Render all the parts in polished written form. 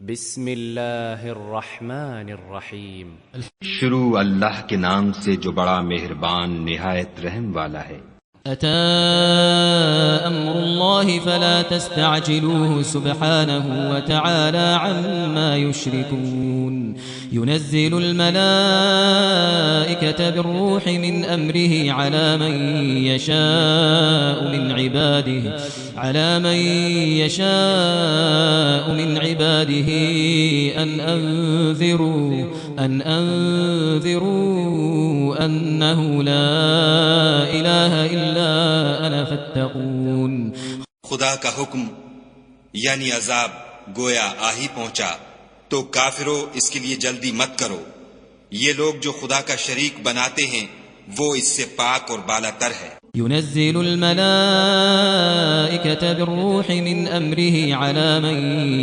بسم اللہ الرحمن الرحیم۔ شروع اللہ کے نام سے جو بڑا مہربان نہایت رحم والا ہے۔ أتى أمر الله فلا تستعجلوه سبحانه وتعالى عما يشركون ينزل الملائكة بالروح من أمره على من يشاء من عباده أن أنذروا أنه لا إله إلا أنا فاتقون۔ خدا کا حکم یعنی عذاب گویا آ ہی پہنچا تو کافروں اس کے لیے جلدی مت کرو، یہ لوگ جو خدا کا شریک بناتے ہیں وہ اس سے پاک اور بالا تر ہے۔ ينزل الملائكة بالروح من أمره على من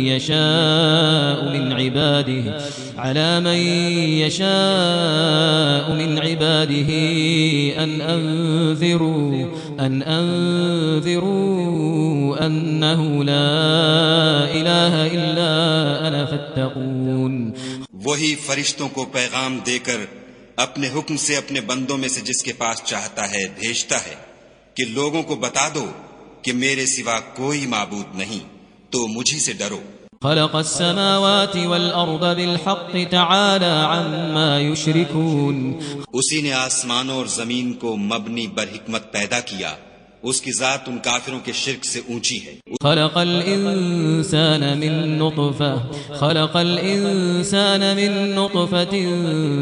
يشاء من عباده أن أنذروا أنه لا إله إلا أنا فاتقون۔ وہی فرشتوں کو پیغام دے کر اپنے حکم سے اپنے بندوں میں سے جس کے پاس چاہتا ہے بھیجتا ہے کہ لوگوں کو بتا دو کہ میرے سوا کوئی معبود نہیں، تو مجھی سے ڈرو۔ خلق السماوات والأرض بالحق تعالى عما يشركون۔ اسی نے آسمانوں اور زمین کو مبنی بر حکمت پیدا کیا، اس کی ذات ان کافروں کے شرک سے اونچی ہے۔ خلق الإنسان من نطفة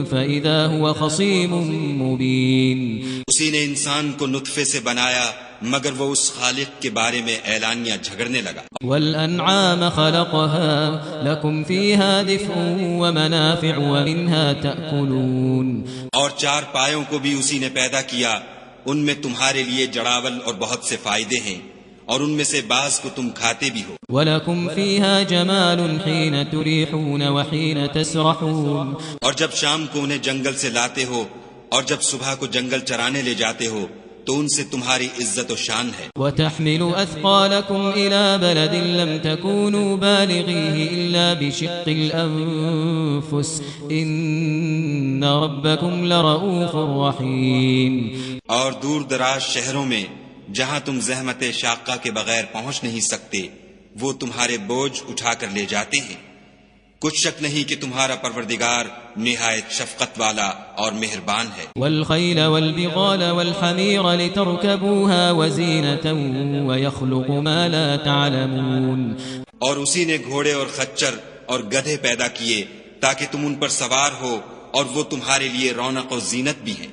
فإذا هو خصيم مبين۔ اسی نے انسان کو نطفے سے بنایا مگر وہ اس خالق کے بارے میں اعلانیہ جھگڑنے لگا۔ والأنعام خلقها لكم فيها دفء ومنافع ومنها تأكلون۔ اور چار پایوں کو بھی اسی نے پیدا کیا، ان میں تمہارے لیے جڑاول اور بہت سے فائدے ہیں، اور ان میں سے بعض کو تم کھاتے بھی ہو۔ وَلَكُمْ فِيهَا جَمَالٌ حِينَ تُرِيحُونَ وَحِينَ تَسْرَحُونَ۔ اور جب شام کو انہیں جنگل سے لاتے ہو اور جب صبح کو جنگل چرانے لے جاتے ہو تو ان سے تمہاری عزت و شان ہے۔ وَتَحْمِلُ أَثْقَالَكُمْ إِلَى بَلَدٍ لَمْ تَكُونُوا بَالِغِيهِ إِلَّا بِشِقِّ الْأَنفُسِ إِنَّ رَبَّكُمْ لَرَءُوفٌ رَحِيمٌ۔ اور دور دراز شہروں میں جہاں تم زحمت شاقہ کے بغیر پہنچ نہیں سکتے وہ تمہارے بوجھ اٹھا کر لے جاتے ہیں، کچھ شک نہیں کہ تمہارا پروردگار نہایت شفقت والا اور مہربان ہے۔ والخیل والبغال والحمیر لترکبوها وزینة ویخلق ما لا تعلمون۔ اور اسی نے گھوڑے اور خچر اور گدھے پیدا کیے تاکہ تم ان پر سوار ہو، اور وہ تمہارے لیے رونق و زینت بھی ہیں،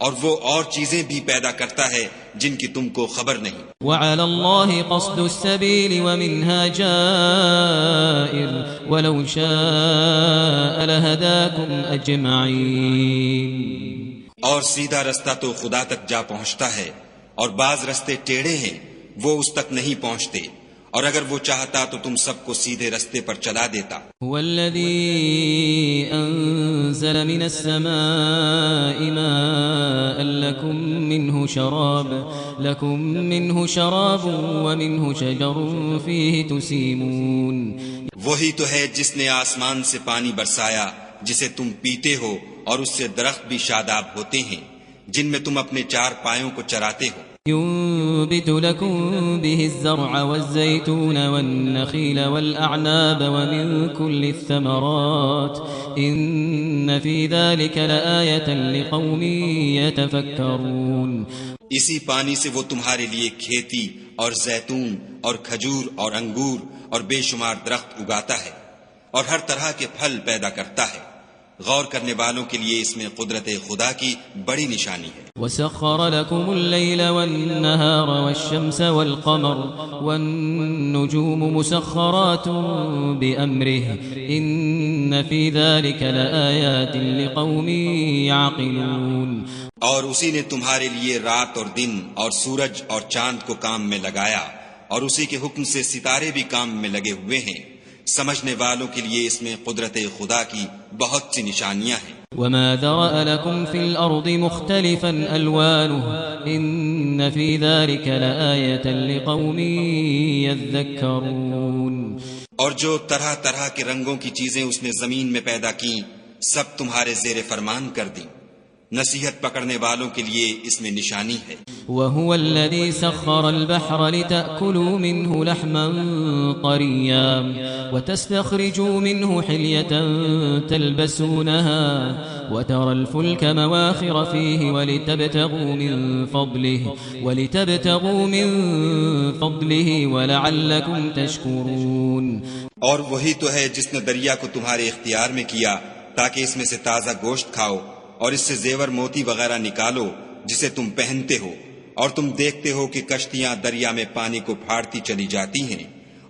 اور وہ اور چیزیں بھی پیدا کرتا ہے جن کی تم کو خبر نہیں۔ وعلى الله قصد السبيل ومنها جائر ولو شاء لهداكم أجمعين۔ اور سیدھا رستہ تو خدا تک جا پہنچتا ہے، اور بعض رستے ٹیڑھے ہیں وہ اس تک نہیں پہنچتے، اور اگر وہ چاہتا تو تم سب کو سیدھے رستے پر چلا دیتا۔ هو الذي أنزل من السماء ماء لكم منه شراب ومنه شجر فيه تسيمون۔ وہی تو ہے جس نے آسمان سے پانی برسایا جسے تم پیتے ہو، اور اس سے درخت بھی شاداب ہوتے ہیں جن میں تم اپنے چار پایوں کو چراتے ہو۔ ينبت لكم به الزرع والزيتون والنخيل والأعناب ومن كل الثمرات إن في ذلك لآية لقوم يتفكرون۔ اسی پانی سے وہ تمہارے لیے کھیتی اور زیتون اور کھجور اور انگور اور بے شمار درخت اگاتا ہے، اور ہر طرح کے پھل پیدا کرتا ہے، غور کرنے والوں کے لیے اس میں قدرت خدا کی بڑی نشانی ہے۔ وَسَخَّرَ لَكُمُ اللَّيْلَ وَالنَّهَارَ وَالشَّمْسَ وَالْقَمَرَ وَالنُّجُومُ مُسَخَّرَاتٌ بِأَمْرِهِ إِنَّ فِي ذَلِكَ لَآيَاتٍ لِقَوْمٍ يَعْقِلُونَ۔ اور اسی نے تمہارے لیے رات اور دن اور سورج اور چاند کو کام میں لگایا، اور اسی کے حکم سے ستارے بھی کام میں لگے ہوئے ہیں، سمجھنے والوں کے لیے اس میں قدرت خدا کی بہت سی نشانیاں ہیں۔ وما ذرأ لكم في الأرض مختلفا ألوانه إن في ذلك لآية لقوم يذكرون۔ اور جو طرح طرح کے رنگوں کی چیزیں اس نے زمین میں پیدا کی سب تمہارے زیر فرمان کر دیں. نصیحت پکڑنے والوں کے لیے اس میں نشانی ہے. وهو الذي سخر البحر لتأكلوا منه لحما طريا وتستخرجوا منه حلية تلبسونها وترى الفلك مواخر فيه ولتبتغوا من فضله ولعلكم تشكرون. اور وہی تو ہے جس نے دریا کو تمہارے اختیار میں کیا تاکہ اس میں سے تازہ گوشت کھاؤ اور اس سے زیور موتی وغیرہ نکالو جسے تم پہنتے ہو، اور تم دیکھتے ہو کہ کشتیاں دریا میں پانی کو پھاڑتی چلی جاتی ہیں،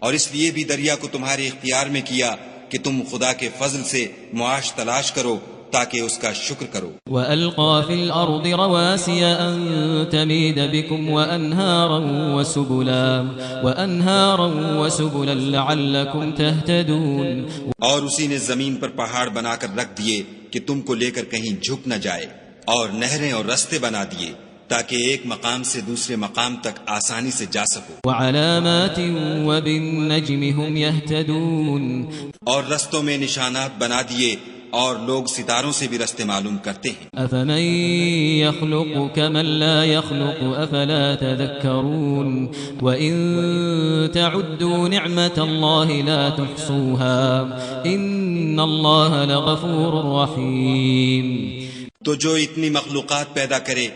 اور اس لیے بھی دریا کو تمہارے اختیار میں کیا کہ تم خدا کے فضل سے معاش تلاش کرو تاکہ اس کا شکر کرو. وَأَلْقَى فِي الْأَرْضِ رَوَاسِيَ أَن تَمِيدَ بِكُمْ وَأَنْهَارًا وَسُبُلًا لَعَلَّكُمْ تَهْتَدُونَ. اور اسی نے زمین پر پہاڑ بنا کر رکھ دیے کہ تم کو لے کر کہیں جھک نہ جائے، اور نہریں اور رستے بنا دیے تاکہ ایک مقام سے دوسرے مقام تک آسانی سے جا سکو. وَعَلَامَاتٍ وَبِالنَّجْمِ هُمْ يَهْتَدُونَ. اور رستوں میں نشانات بنا دیے اور لوگ ستاروں سے بھی رستے معلوم کرتے ہیں. أَفَمَن يَخْلُقُ كَمَن لَّا يَخْلُقُ أَفَلَا تَذَكَّرُونَ. وَإِن تَعُدُّوا نِعْمَةَ اللَّهِ لَا تُحْصُوهَا إِنَّ اللَّهَ لَغَفُورٌ رَّحِيمٌ. تو جو اتنی مخلوقات پیدا کرے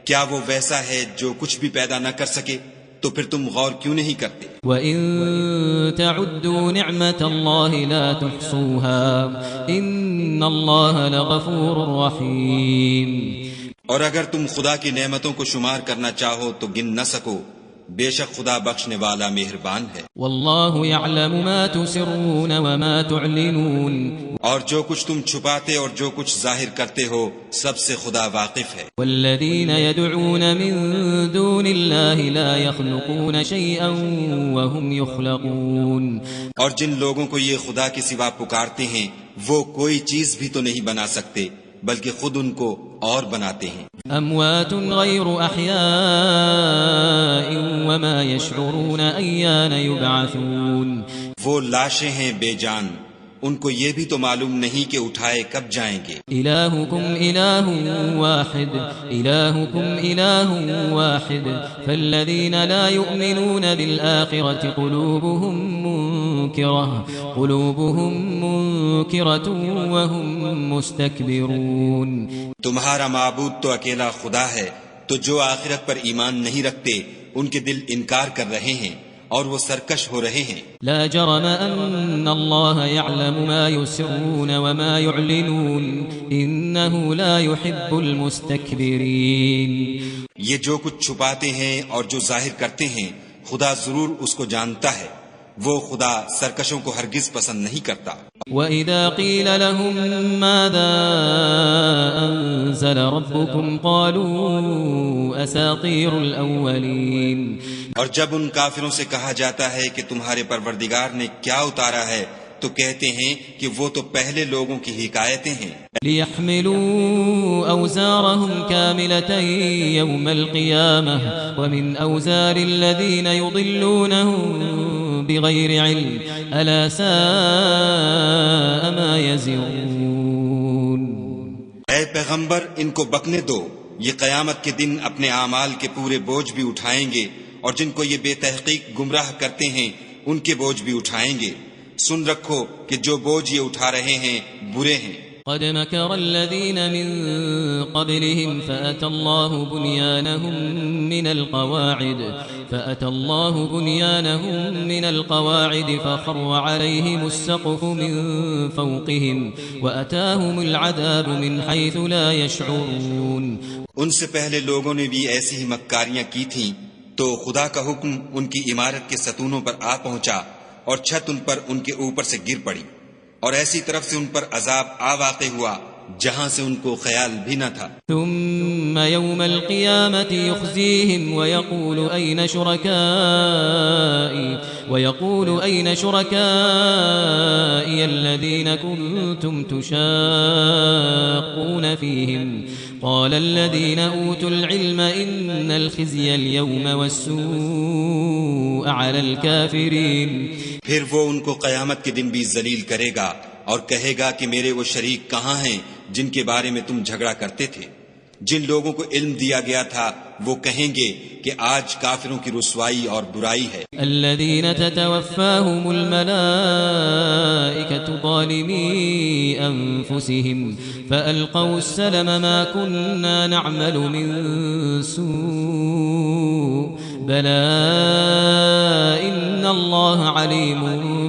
کیا وہ ویسا ہے جو کچھ بھی پیدا نہ کر سکے؟ تو پھر تم غور کیوں نہیں کرتے؟ وَإِن تَعُدُّوا نِعْمَةَ اللَّهِ لَا تُحْصُوهَا إِنَّ اللَّهَ لَغَفُورٌ رَّحِيمٌ. اور اگر تم خدا کی نعمتوں کو شمار کرنا چاہو تو گن نہ سکو، بے شک خدا بخشنے والا مہربان ہے. واللہ یعلم ما تسرون وما تعلنون. اور جو کچھ تم چھپاتے اور جو کچھ ظاہر کرتے ہو سب سے خدا واقف ہے. والذین يدعون من دون اللہ لا يخلقون شيئا وهم يخلقون. اور جن لوگوں کو یہ خدا کے سوا پکارتے ہیں وہ کوئی چیز بھی تو نہیں بنا سکتے بلکہ خود ان کو اور بناتے ہیں. اموات غیر احیاء وما يشعرون ایان یبعثون. وہ لاشیں ہیں بے جان، ان کو یہ بھی تو معلوم نہیں کہ اٹھائے کب جائیں گے. الہکم الہ واحد فالذین لا یؤمنون بالآخرة قلوبهم منکرة وهم مستکبرون. تمہارا معبود تو اکیلا خدا ہے، تو جو آخرت پر ایمان نہیں رکھتے ان کے دل انکار کر رہے ہیں اور وہ سرکش ہو رہے ہیں. لا جرم ان اللہ يعلم ما يسرون وما يعلنون انه لا يحب المستكبرین. یہ جو کچھ چھپاتے ہیں اور جو ظاہر کرتے ہیں خدا ضرور اس کو جانتا ہے، وہ خدا سرکشوں کو ہرگز پسند نہیں کرتا. وَإِذَا قِيلَ لَهُم مَّاذَا أَنزَلَ رَبُّكُمْ قَالُوا أَسَاطِيرُ الْأَوَّلِينَ. اور جب ان کافروں سے کہا جاتا ہے کہ تمہارے پروردگار نے کیا اتارا ہے تو کہتے ہیں کہ وہ تو پہلے لوگوں کی حکایتیں ہیں. لِيَحْمِلُوا أَوْزَارَهُمْ كَامِلَةً يَوْمَ الْقِيَامَةِ وَمِنْ أَوْزَارِ الَّذِينَ يُضِلُّونَهُم بِغَيْرِ عِلْمٍ أَلَا سَاءَ مَا يَزِرُونَ. اے پیغمبر ان کو بکنے دو، یہ قیامت کے دن اپنے اعمال کے پورے بوجھ بھی اٹھائیں گے، اور جن کو یہ بے تحقیق گمراہ کرتے ہیں ان کے بوجھ بھی اٹھائیں گے. سن رکھو کہ جو بوجھ یہ اٹھا رہے ہیں برے ہیں. قد مكر الذين من قبلهم فأتى الله بنيانهم من القواعد فخر عليهم السقف من فوقهم وأتاهم العذاب من حيث لا يشعرون. ان سے پہلے لوگوں نے بھی ایسی ہی مکاریاں کی تھیں تو خدا کا حکم ان کی عمارت کے ستونوں پر آ پہنچا اور چھت ان پر ان کے اوپر سے گر پڑی، اور ایسی طرف سے ان پر عذاب آ واقع ہوا جہاں سے ان کو خیال بھی نہ تھا. ثم يوم القيامة يخزيهم ويقول أين شركائي الذين كنتم تشاقون فيهم قال الذين أوتوا العلم إن الخزي اليوم والسوء على الكافرين. پھر وہ ان کو قیامت کے دن بھی ذلیل کرے گا اور کہے گا کہ میرے وہ شریک کہاں ہیں جن کے بارے میں تم جھگڑا کرتے تھے؟ جن لوگوں کو علم دیا گیا تھا وہ کہیں گے کہ آج کافروں کی رسوائی اور برائی ہے۔ الذين تتوفاهم الملائكة ظالمي أنفسهم فألقوا السلم ما كنا نعمل من سوء بلى إن الله عليم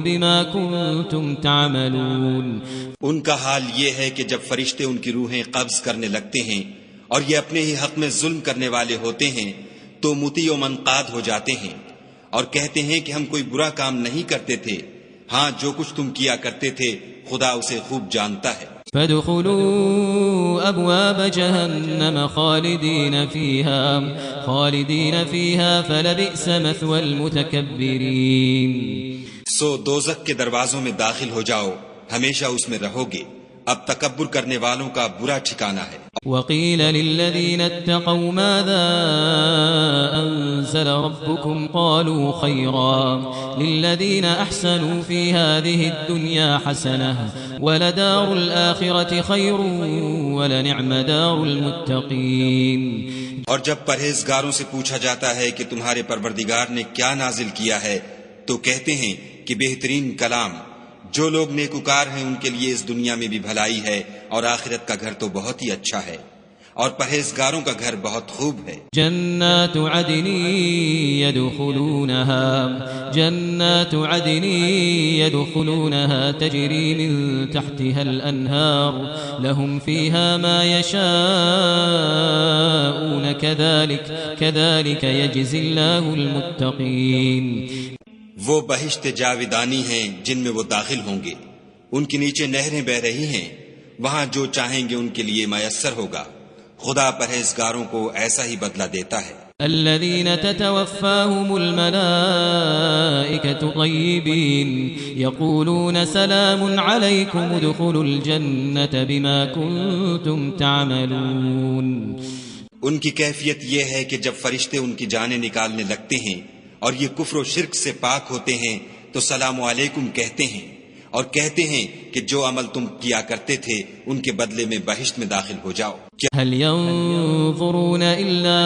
بما كنتم تعملون۔ ان کا حال یہ ہے کہ جب فرشتے ان کی روحیں قبض کرنے لگتے ہیں اور یہ اپنے ہی حق میں ظلم کرنے والے ہوتے ہیں تو مطیع و منقاد ہو جاتے ہیں اور کہتے ہیں کہ ہم کوئی برا کام نہیں کرتے تھے، ہاں جو کچھ تم کیا کرتے تھے خدا اسے خوب جانتا ہے۔ فادخلوا ابواب جهنم خالدين فيها فلبئس مثوى المتكبرين۔ سو دوزخ کے دروازوں میں داخل ہو جاؤ، ہمیشہ اس میں رہو گے، اب تکبر کرنے والوں کا برا ٹھکانہ ہے۔ وقيل للذين اتقوا ماذا أنزل ربكم قالوا خيرا للذين أحسنوا في هذه الدنيا حسنة ولدار الآخرة خير ولنعم دار المتقين۔ اور جب پرہیزگاروں سے پوچھا جاتا ہے کہ تمہارے پروردگار نے کیا نازل کیا ہے تو کہتے ہیں کہ بہترین کلام، جو لوگ نیکوکار ہیں ان کے لیے اس دنیا میں بھی بھلائی ہے اور آخرت کا گھر تو بہت ہی اچھا ہے اور پرہیزگاروں کا گھر بہت خوب ہے۔ جنات عدن يدخلونها تجري من تحتها الأنهار لهم فيها ما يشاءون كذلك يجزي الله المتقين۔ وہ بہشت جاودانی ہیں جن میں وہ داخل ہوں گے، ان کے نیچے نہریں بہ رہی ہیں، وہاں جو چاہیں گے ان کے لیے میسر ہوگا، خدا پرہیزگاروں کو ایسا ہی بدلہ دیتا ہے۔ الذين تتوفاهم الملائكة طيبين يقولون سلام عليكم ادخلوا الجنة بما كنتم تعملون۔ ان کی کیفیت یہ ہے کہ جب فرشتے ان کی جانیں نکالنے لگتے ہیں اور یہ کفر و شرک سے پاک ہوتے ہیں تو سلام علیکم کہتے ہیں اور کہتے ہیں کہ جو عمل تم کیا کرتے تھے ان کے بدلے میں بہشت میں داخل ہو جاؤ۔ هل ينظرون إلا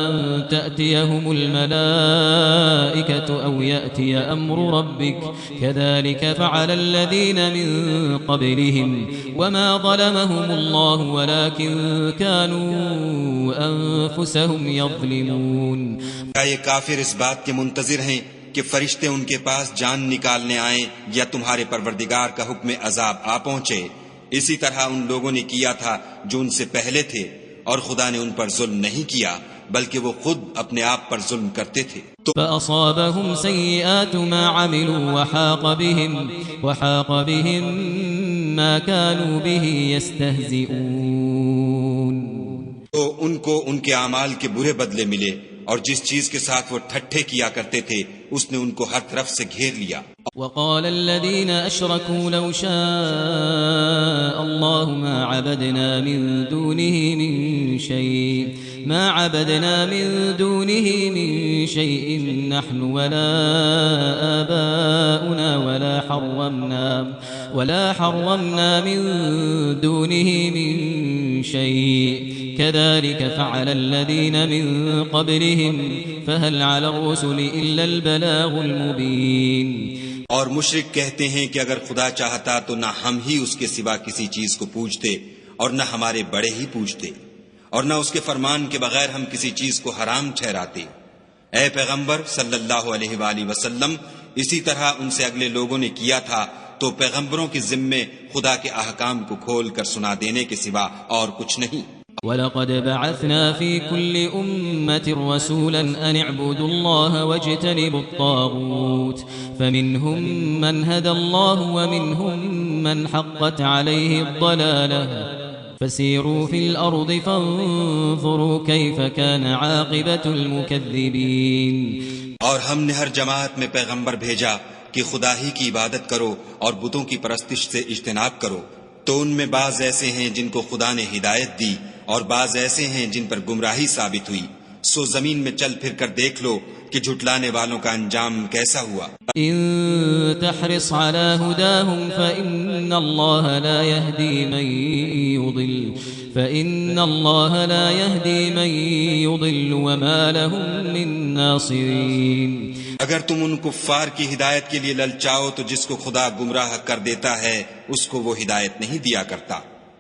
أن تأتيهم الملائكة أو يأتي أمر ربك كذلك فعل الذين من قبلهم وما ظلمهم الله ولكن كانوا أنفسهم يظلمون۔ کیا یہ کافر اس بات کے منتظر ہیں کہ فرشتے ان کے پاس جان نکالنے آئیں یا تمہارے پروردگار کا حکم عذاب آ پہنچے؟ اسی طرح ان لوگوں نے کیا تھا جو ان سے پہلے تھے اور خدا نے ان پر ظلم نہیں کیا بلکہ وہ خود اپنے آپ پر ظلم کرتے تھے۔ فأصابهم سيئات ما عملوا وحاق بهم ما كانوا به يستهزئون۔ تو ان کو ان کے اعمال کے برے بدلے ملے اور جس چیز کے ساتھ وہ ٹھٹھے کیا کرتے تھے اس نے ان کو ہر طرف سے گھیر لیا۔ وقال الذين أشركوا لو شاء الله ما عبدنا من دونه من شيء نحن ولا آباؤنا ولا حرمنا من دونه من شيء كذلك فعل الذين من قبلهم فهل على الرسل إلا البلاغ المبين۔ اور مشرک کہتے ہیں کہ اگر خدا چاہتا تو نہ ہم ہی اس کے سوا کسی چیز کو پوجتے اور نہ ہمارے بڑے ہی پوجتے اور نہ اس کے فرمان کے بغیر ہم کسی چیز کو حرام ٹھہراتے۔ اے پیغمبر صلی اللہ علیہ وآلہ وسلم، اسی طرح ان سے اگلے لوگوں نے کیا تھا تو پیغمبروں کے ذمے خدا کے احکام کو کھول کر سنا دینے کے سوا اور کچھ نہیں۔ وَلَقَدْ بَعَثْنَا فِي كُلِّ أُمَّةٍ رَسُولًا أَنِ اعْبُدُوا اللَّهَ وَاجْتَنِبُوا الطَّاغُوتَ فَمِنْهُمْ مَنْ هَدَى اللَّهُ وَمِنْهُمْ مَنْ حَقَّتْ عَلَيْهِ الضَّلَالَةُ فَسِيرُوا فِي الْأَرْضِ فَانظُرُوا كَيْفَ كَانَ عَاقِبَةُ الْمُكَذِّبِينَ۔ اور ہم نے ہر جماعت میں پیغمبر بھیجا کہ خدا ہی کی عبادت کرو اور بتوں کی پرستش سے اجتناب کرو، تو ان میں بعض ایسے ہیں جن کو خدا نے ہدایت دی اور بعض ایسے ہیں جن پر گمراہی ثابت ہوئی۔ سو زمین میں چل پھر کر دیکھ لو کہ جھٹلانے والوں کا انجام کیسا ہوا۔ إن تحرص على هداهم فإن الله لا يهدي من يضل وما لهم من ناصرين۔ اگر تم ان کفار کی ہدایت کے لیے للچاؤ تو جس کو خدا گمراہ کر دیتا ہے اس کو وہ ہدایت نہیں دیا کرتا،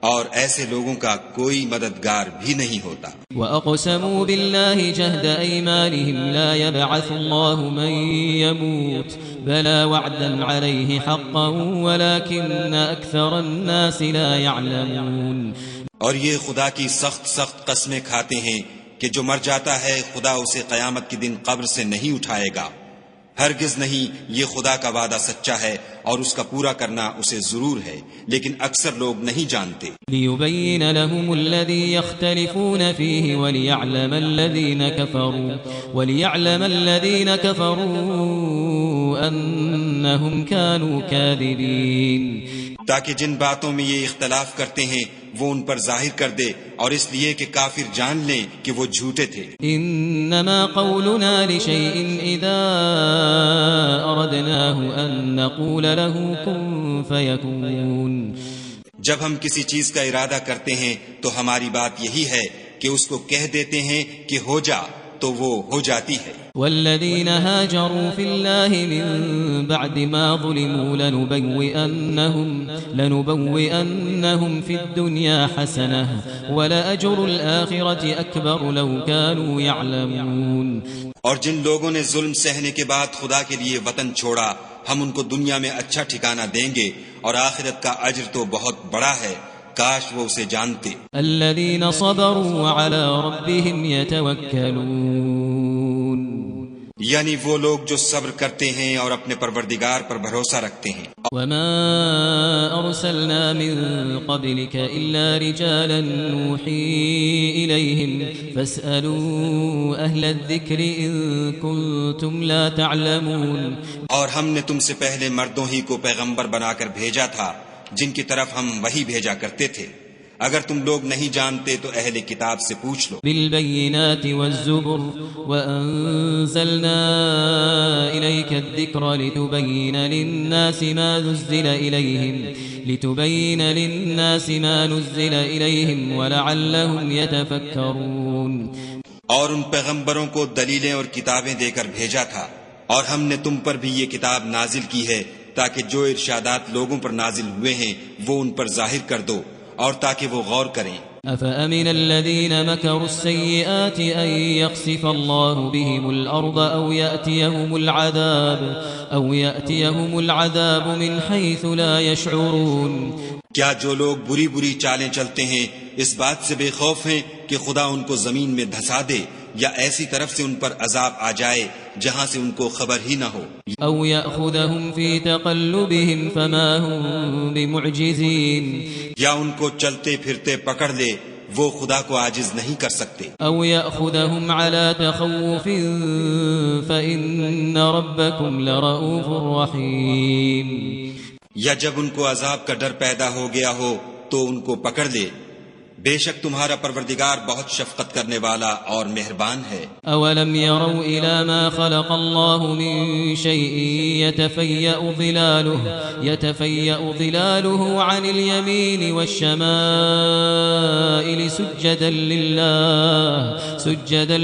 اور ایسے لوگوں کا کوئی مددگار بھی نہیں ہوتا۔ وَأَقْسَمُوا بِاللَّهِ جَهْدَ أَيْمَانِهِمْ لَا يَبْعَثُ اللَّهُ مَن يَمُوتُ بَلَى وَعْدًا عَلَيْهِ حَقًّا وَلَكِنَّ أَكْثَرَ النَّاسِ لَا يَعْلَمُونَ۔ اور یہ خدا کی سخت قسمیں کھاتے ہیں کہ جو مر جاتا ہے خدا اسے قیامت کے دن قبر سے نہیں اٹھائے گا، ہرگز نہیں، یہ خدا کا وعدہ سچا ہے اور اس کا پورا کرنا اسے ضرور ہے، لیکن اکثر لوگ نہیں جانتے۔ لِيُبَيِّنَ لَهُمُ الَّذِي يَخْتَلِفُونَ فِيهِ وَلِيَعْلَمَ الَّذِينَ كَفَرُوا أَنَّهُمْ كَانُوا كَاذِبِينَ، تاکہ جن باتوں میں یہ اختلاف کرتے ہیں وہ ان پر ظاہر کر دے، اور اس لیے کہ کافر جان لیں کہ وہ جھوٹے تھے۔ انما قولنا لشيء اذا اردناه ان نقول له كن فيكون، جب ہم کسی چیز کا ارادہ کرتے ہیں تو ہماری بات یہی ہے کہ اس کو کہہ دیتے ہیں کہ ہو جا، تو وہ ہو جاتی ہے۔ والذين هاجروا في الله من بعد ما ظلموا لنبوئنهم في الدنيا حسنة ولأجر الآخرة أكبر لو كانوا يعلمون۔ اور جن لوگوں نے ظلم سہنے کے بعد خدا کے لیے وطن چھوڑا، ہم ان کو دنیا میں اچھا ٹھکانہ دیں گے، اور آخرت کا اجر تو بہت بڑا ہے، کاش وہ اسے جانتے۔ الذين صبروا وعلى ربهم يتوكلون، یعنی وہ لوگ جو صبر کرتے ہیں اور اپنے پروردگار پر بھروسہ رکھتے ہیں۔ وما أرسلنا من قبلك إلا رجالا نوحي إليهم فاسألوا أهل الذكر إن كنتم لا تعلمون۔ اور ہم نے تم سے پہلے مردوں ہی کو پیغمبر بنا کر بھیجا تھا جن کی طرف ہم وحی بھیجا کرتے تھے، اگر تم لوگ نہیں جانتے تو اہل کتاب سے پوچھ لو۔ بالبينات والزبر وأنزلنا إليك الذكر لتبين للناس ما نزل إليهم ولعلهم يتفكرون۔ اور ان پیغمبروں کو دلیلیں اور کتابیں دے کر بھیجا تھا، اور ہم نے تم پر بھی یہ کتاب نازل کی ہے تاکہ جو ارشادات لوگوں پر نازل ہوئے ہیں وہ ان پر ظاہر کر دو، اور تاکہ وہ غور کریں۔ أفأمن الذين مكروا السيئات أن يخسف الله بهم الأرض أو يأتيهم العذاب من حيث لا يشعرون۔ کیا جو لوگ بری چالیں چلتے ہیں اس بات سے بے خوف ہیں کہ خدا ان کو زمین میں دھسا دے، یا ایسی طرف سے ان پر عذاب آ جائے جہاں سے ان کو خبر ہی نہ ہو؟ أو يأخذهم في تقلبهم فما هم بمعجزين، یا ان کو چلتے پھرتے پکڑ لے، وہ خدا کو عاجز نہیں کر سکتے۔ أو يأخذهم على تخوف فإن ربكم لرؤوف رحيم، یا جب ان کو عذاب کا ڈر پیدا ہو گیا ہو تو ان کو پکڑ لے، بے شک تمہارا پروردگار بہت شفقت کرنے والا اور مہربان ہے۔ أولم يروا إلى ما خلق الله من شيء يتفيأ ظلاله عن اليمين والشمائل سجدا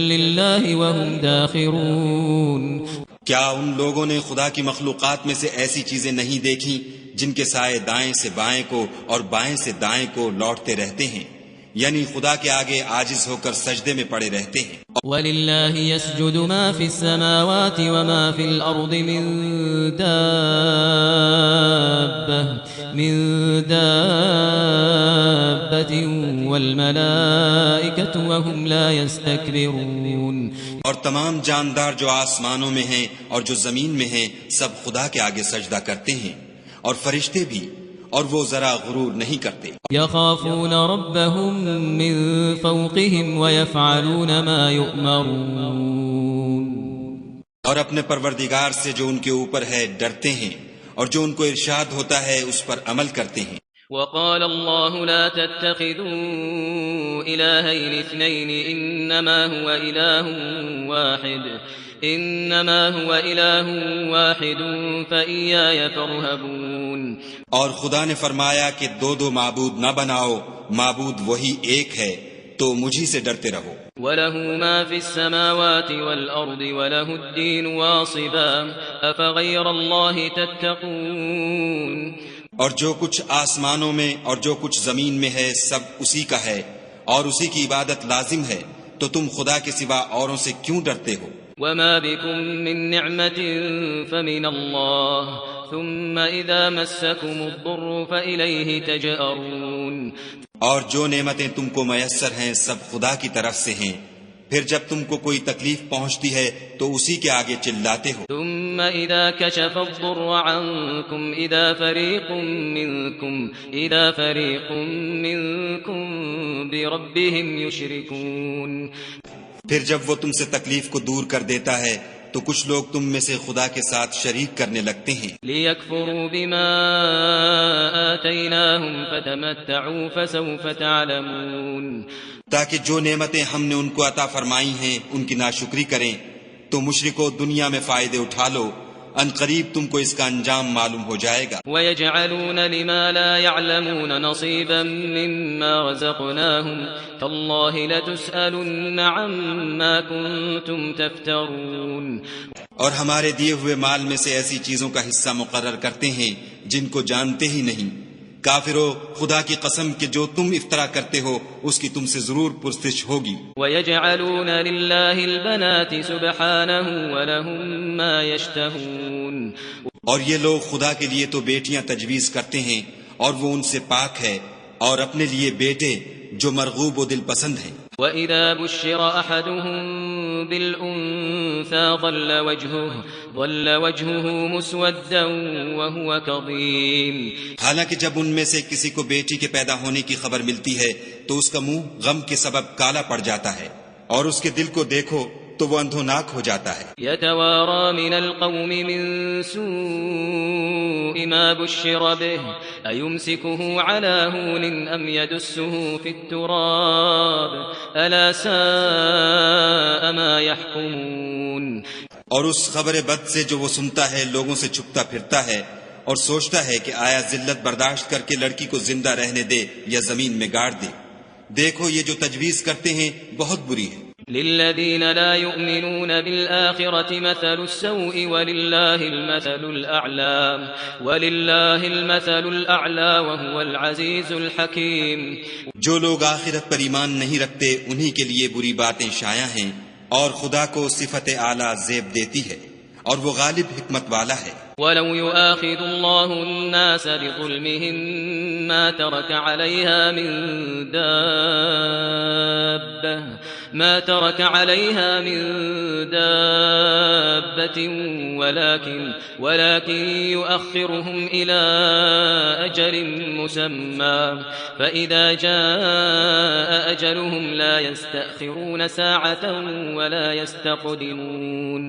لله وهم داخرون۔ کیا ان لوگوں نے خدا کی مخلوقات میں سے ایسی چیزیں نہیں دیکھی جن کے سائے دائیں سے بائیں کو اور بائیں سے دائیں کو لوٹتے رہتے ہیں، یعنی خدا کے آگے عاجز ہو کر سجدے میں پڑے رہتے ہیں۔ وَلِلَّهِ يَسْجُدُ مَا فِي السَّمَاوَاتِ وَمَا فِي الْأَرْضِ مِن دَابَّةٍ وَالْمَلَائِكَةُ وَهُمْ لَا يَسْتَكْبِرُونَ۔ اور تمام جاندار جو آسمانوں میں ہیں اور جو زمین میں ہیں سب خدا کے آگے سجدہ کرتے ہیں، اور فرشتے بھی، اور وہ ذرا غرور نہیں کرتے۔ يخافون ربهم من فوقهم ويفعلون ما يؤمرون۔ اور اپنے پروردگار سے جو ان کے اوپر ہے ڈرتے ہیں، اور جو ان کو ارشاد ہوتا ہے اس پر عمل کرتے ہیں۔ وقال الله لا تتخذوا إلهين اثنين إنما هو إله واحد فإياي فارهبون. اور خدا نے فرمایا کہ دو معبود نہ بناؤ، معبود وہی ایک ہے، تو مجھی سے ڈرتے رہو. وَلَهُ مَا فِي السَّمَاوَاتِ وَالْأَرْضِ وَلَهُ الدِّينُ وَاصِبًا أَفَغَيْرَ اللَّهِ تَتَّقُونَ. اور جو کچھ آسمانوں میں اور جو کچھ زمین میں ہے سب اسی کا ہے اور اسی کی عبادت لازم ہے، تو تم خدا کے سوا اوروں سے کیوں ڈرتے ہو؟ وَمَا بِكُم مِّن نِّعْمَةٍ فَمِنَ اللَّهِ ثُمَّ إِذَا مَسَّكُمُ الضُّرُّ فَإِلَيْهِ تَجْأَرُونَ. اور جو نعمتیں تم کو میسر ہیں سب خدا کی طرف سے ہیں، پھر جب تم کو کوئی تکلیف پہنچتی ہے تو اسی کے آگے چلاتے ہو. ثم اذا كشف الضر عنكم اذا فريق منكم بربهم يشركون. پھر جب وہ تم سے تکلیف کو دور کر دیتا ہے تو کچھ لوگ تم میں سے خدا کے ساتھ شریک کرنے لگتے ہیں. ليكفروا بما آتيناهم فتمتعوا فسوف تعلمون. تاکہ جو نعمتیں ہم نے ان کو عطا فرمائی ہیں ان کی ناشکری کریں، تو مشرکو دنیا میں فائدے اٹھا لو، ان قریب تم کو اس کا انجام معلوم ہو جائے گا. وَيَجْعَلُونَ لِمَا لَا يَعْلَمُونَ نَصِيبًا مِّمَّا رَزَقْنَاهُمْ تَاللَّهِ لَتُسْأَلُنَّ عَمَّا كُنتُمْ تَفْتَرُونَ. اور ہمارے دیے ہوئے مال میں سے ایسی چیزوں کا حصہ مقرر کرتے ہیں جن کو جانتے ہی نہیں. کافرو، خدا کی قسم کہ جو تم افطرا کرتے ہو اس کی تم سے ضرور پرسش ہوگی. وَيَجْعَلُونَ لِلَّهِ الْبَنَاتِ سُبْحَانَهُ وَلَهُم مَّا يَشْتَهُونَ. اور یہ لوگ خدا کے لیے تو بیٹیاں تجویز کرتے ہیں اور وہ ان سے پاک ہے، اور اپنے لیے بیٹے جو مرغوب و دل پسند ہیں. وَإِذَا بُشِّرَ أَحَدُهُم بِالْأُنثَىٰ ظَلَّ وَجْهُهُ مُسْوَدًّا وَهُوَ كَظِيمٌ. حالانکہ جب ان میں سے کسی کو بیٹی کے پیدا ہونے کی خبر ملتی ہے تو اس کا منہ غم کے سبب کالا پڑ جاتا ہے، اور اس کے دل کو دیکھو تو وہ اندھوناک ہو جاتا ہے. يَتَوَارَىٰ مِنَ الْقَوْمِ مِن سُوءِ مَا بُشِّرَ بِهِ أَيُمْسِكُهُ عَلَىٰ هُونٍ أَمْ يَدُسُّهُ فِي التُّرَابِ أَلَا سَاءَ مَا يَحْكُمُونَ. اور اس خبر بد سے جو وہ سنتا ہے لوگوں سے چھپتا پھرتا ہے اور سوچتا ہے کہ آیا ذلت برداشت کر کے لڑکی کو زندہ رہنے دے یا زمین میں گاڑ دے. دیکھو یہ جو تجویز کرتے ہیں بہت بری ہے. للذین لا یؤمنون بالآخرة مثل السوء وللہ المثل الأعلى وهو العزیز الحکیم. جو لوگ آخرت پر ایمان نہیں رکھتے انہی کے لیے بری باتیں شائع ہیں، اور خدا کو صفت اعلیٰ زیب دیتی ہے، اور وہ غالب حکمت والا ہے. وَلَوْ يُؤَاخِذُ اللَّهُ النَّاسَ بِظُلْمِهِمْ مَا تَرَكَ عَلَيْهَا مِن دَابَّةٍ وَلَكِنْ يُؤَخِّرُهُمْ إِلَىٰ أَجَلٍ مُّسَمًّى فَإِذَا جَاءَ أَجَلُهُمْ لَا يَسْتَأْخِرُونَ سَاعَةً وَلَا يَسْتَقْدِمُونَ.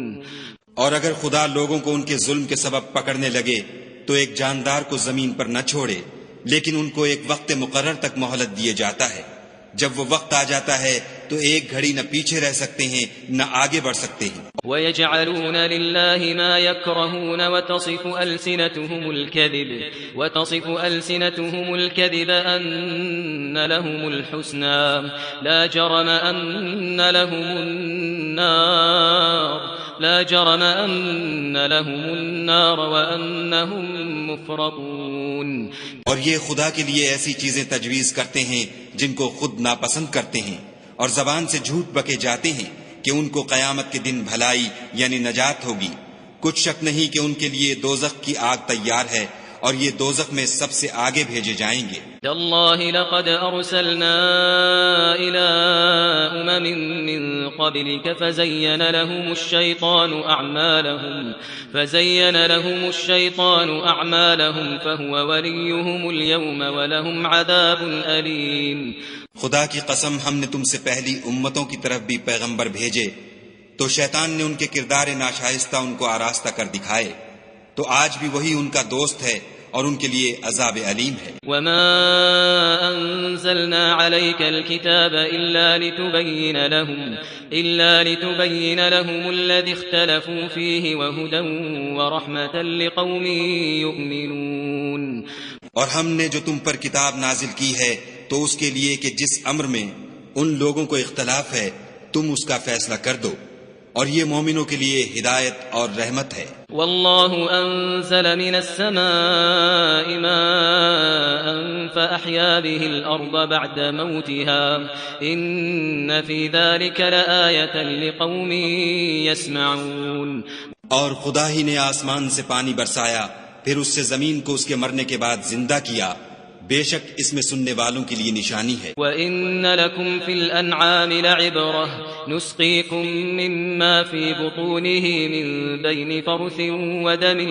اور اگر خدا لوگوں کو ان کے ظلم کے سبب پکڑنے لگے تو ایک جاندار کو زمین پر نہ چھوڑے، لیکن ان کو ایک وقت مقرر تک مہلت دیے جاتا ہے. جب وہ وقت آ جاتا ہے تو ایک گھڑی نہ پیچھے رہ سکتے ہیں نہ آگے بڑھ سکتے ہیں. وَيَجْعَلُونَ لِلَّهِ مَا يَكْرَهُونَ وَتَصِفُ أَلْسِنَتُهُمُ الْكَذِبَ أَنَّ لَهُمُ الْحُسْنَىٰ لَا جَرَمَ أَنَّ لَهُمُ النَّارَ وَأَنَّهُمْ مُفْرَطُونَ. اور یہ خدا کے لیے ایسی چیزیں تجویز کرتے ہیں جن کو خود ناپسند کرتے ہیں، اور زبان سے جھوٹ بکے جاتے ہیں کہ ان کو قیامت کے دن بھلائی یعنی نجات ہوگی. کچھ شک نہیں کہ ان کے لیے دوزخ کی آگ تیار ہے، اور یہ دوزخ میں سب سے آگے بھیجے جائیں گے. تاللہ لقد ارسلنا الى امم من قبلك فزين لهم الشيطان اعمالهم فهو وليهم اليوم ولهم عذاب اليم. خدا کی قسم ہم نے تم سے پہلی امتوں کی طرف بھی پیغمبر بھیجے تو شیطان نے ان کے کردار ناشائستہ ان کو آراستہ کر دکھائے، تو آج بھی وہی ان کا دوست ہے اور ان کے لیے عذاب علیم ہے۔ وما أنزلنا عليك الكتاب إلا لتبين لهم الذي اختلفوا فيه وهدى ورحمة لقوم يؤمنون۔ اور ہم نے جو تم پر کتاب نازل کی ہے تو اس کے لیے کہ جس امر میں ان لوگوں کو اختلاف ہے تم اس کا فیصلہ کر دو، اور یہ مومنوں کے لیے ہدایت اور رحمت ہے۔ والله أنزل من السماء ماء فأحيا به الأرض بعد موتها إن في ذلك لآية لقوم يسمعون۔ اور خدا ہی نے آسمان سے پانی برسایا، پھر اس سے زمین کو اس کے مرنے کے بعد زندہ کیا، بے شک اس میں سننے والوں کے لیے نشانی ہے۔ وَإِنَّ لَكُمْ فِي الْأَنْعَامِ لَعِبْرَةً نُسْقِيكُم مِّمَّا فِي بُطُونِهِ مِن بَيْنِ فَرْثٍ وَدَمٍ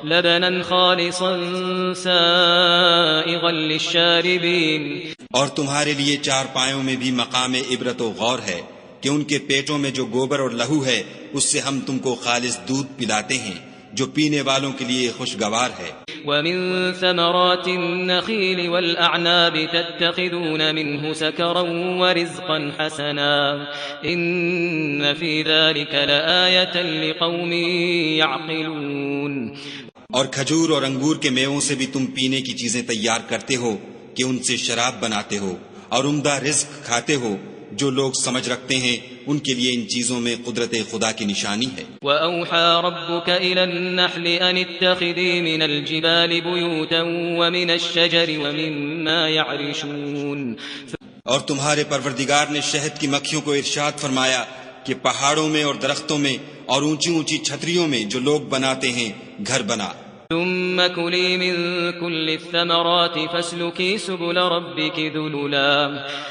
لَبَنًا خَالِصًا سَائِغًا لِّلشَّارِبِينَ۔ اور تمہارے لیے چار پایوں میں بھی مقام عبرت و غور ہے کہ ان کے پیٹوں میں جو گوبر اور لہو ہے اس سے ہم تم کو خالص دودھ پلاتے ہیں جو پینے والوں کے لیے خوشگوار ہے۔ وَمِن ثَمَرَاتِ النَّخِيلِ وَالْأَعْنَابِ تَتَّخِذُونَ مِنْهُ سَكَرًا وَرِزْقًا حَسَنًا إِنَّ فِي ذَلِكَ لَآيَةً لِقَوْمٍ يَعْقِلُونَ۔ اور کھجور اور انگور کے میووں سے بھی تم پینے کی چیزیں تیار کرتے ہو کہ ان سے شراب بناتے ہو، اور عمدہ رزق کھاتے ہو، جو لوگ سمجھ رکھتے ہیں ان کے لیے ان چیزوں میں قدرت خدا کی نشانی ہے۔ وَأَوْحَى رَبُّكَ إِلَى النَّحْلِ أَنِ اتَّخِذِي مِنَ الْجِبَالِ بُيُوتًا وَمِنَ الشَّجَرِ وَمِمَّا يَعْرِشُونَ۔ اور تمہارے پروردگار نے شہد کی مکھیوں کو ارشاد فرمایا کہ پہاڑوں میں اور درختوں میں اور اونچی اونچی چھتریوں میں جو لوگ بناتے ہیں گھر بنا۔ ثم كلي من كل الثمرات فاسلكي سبل ربك ذللا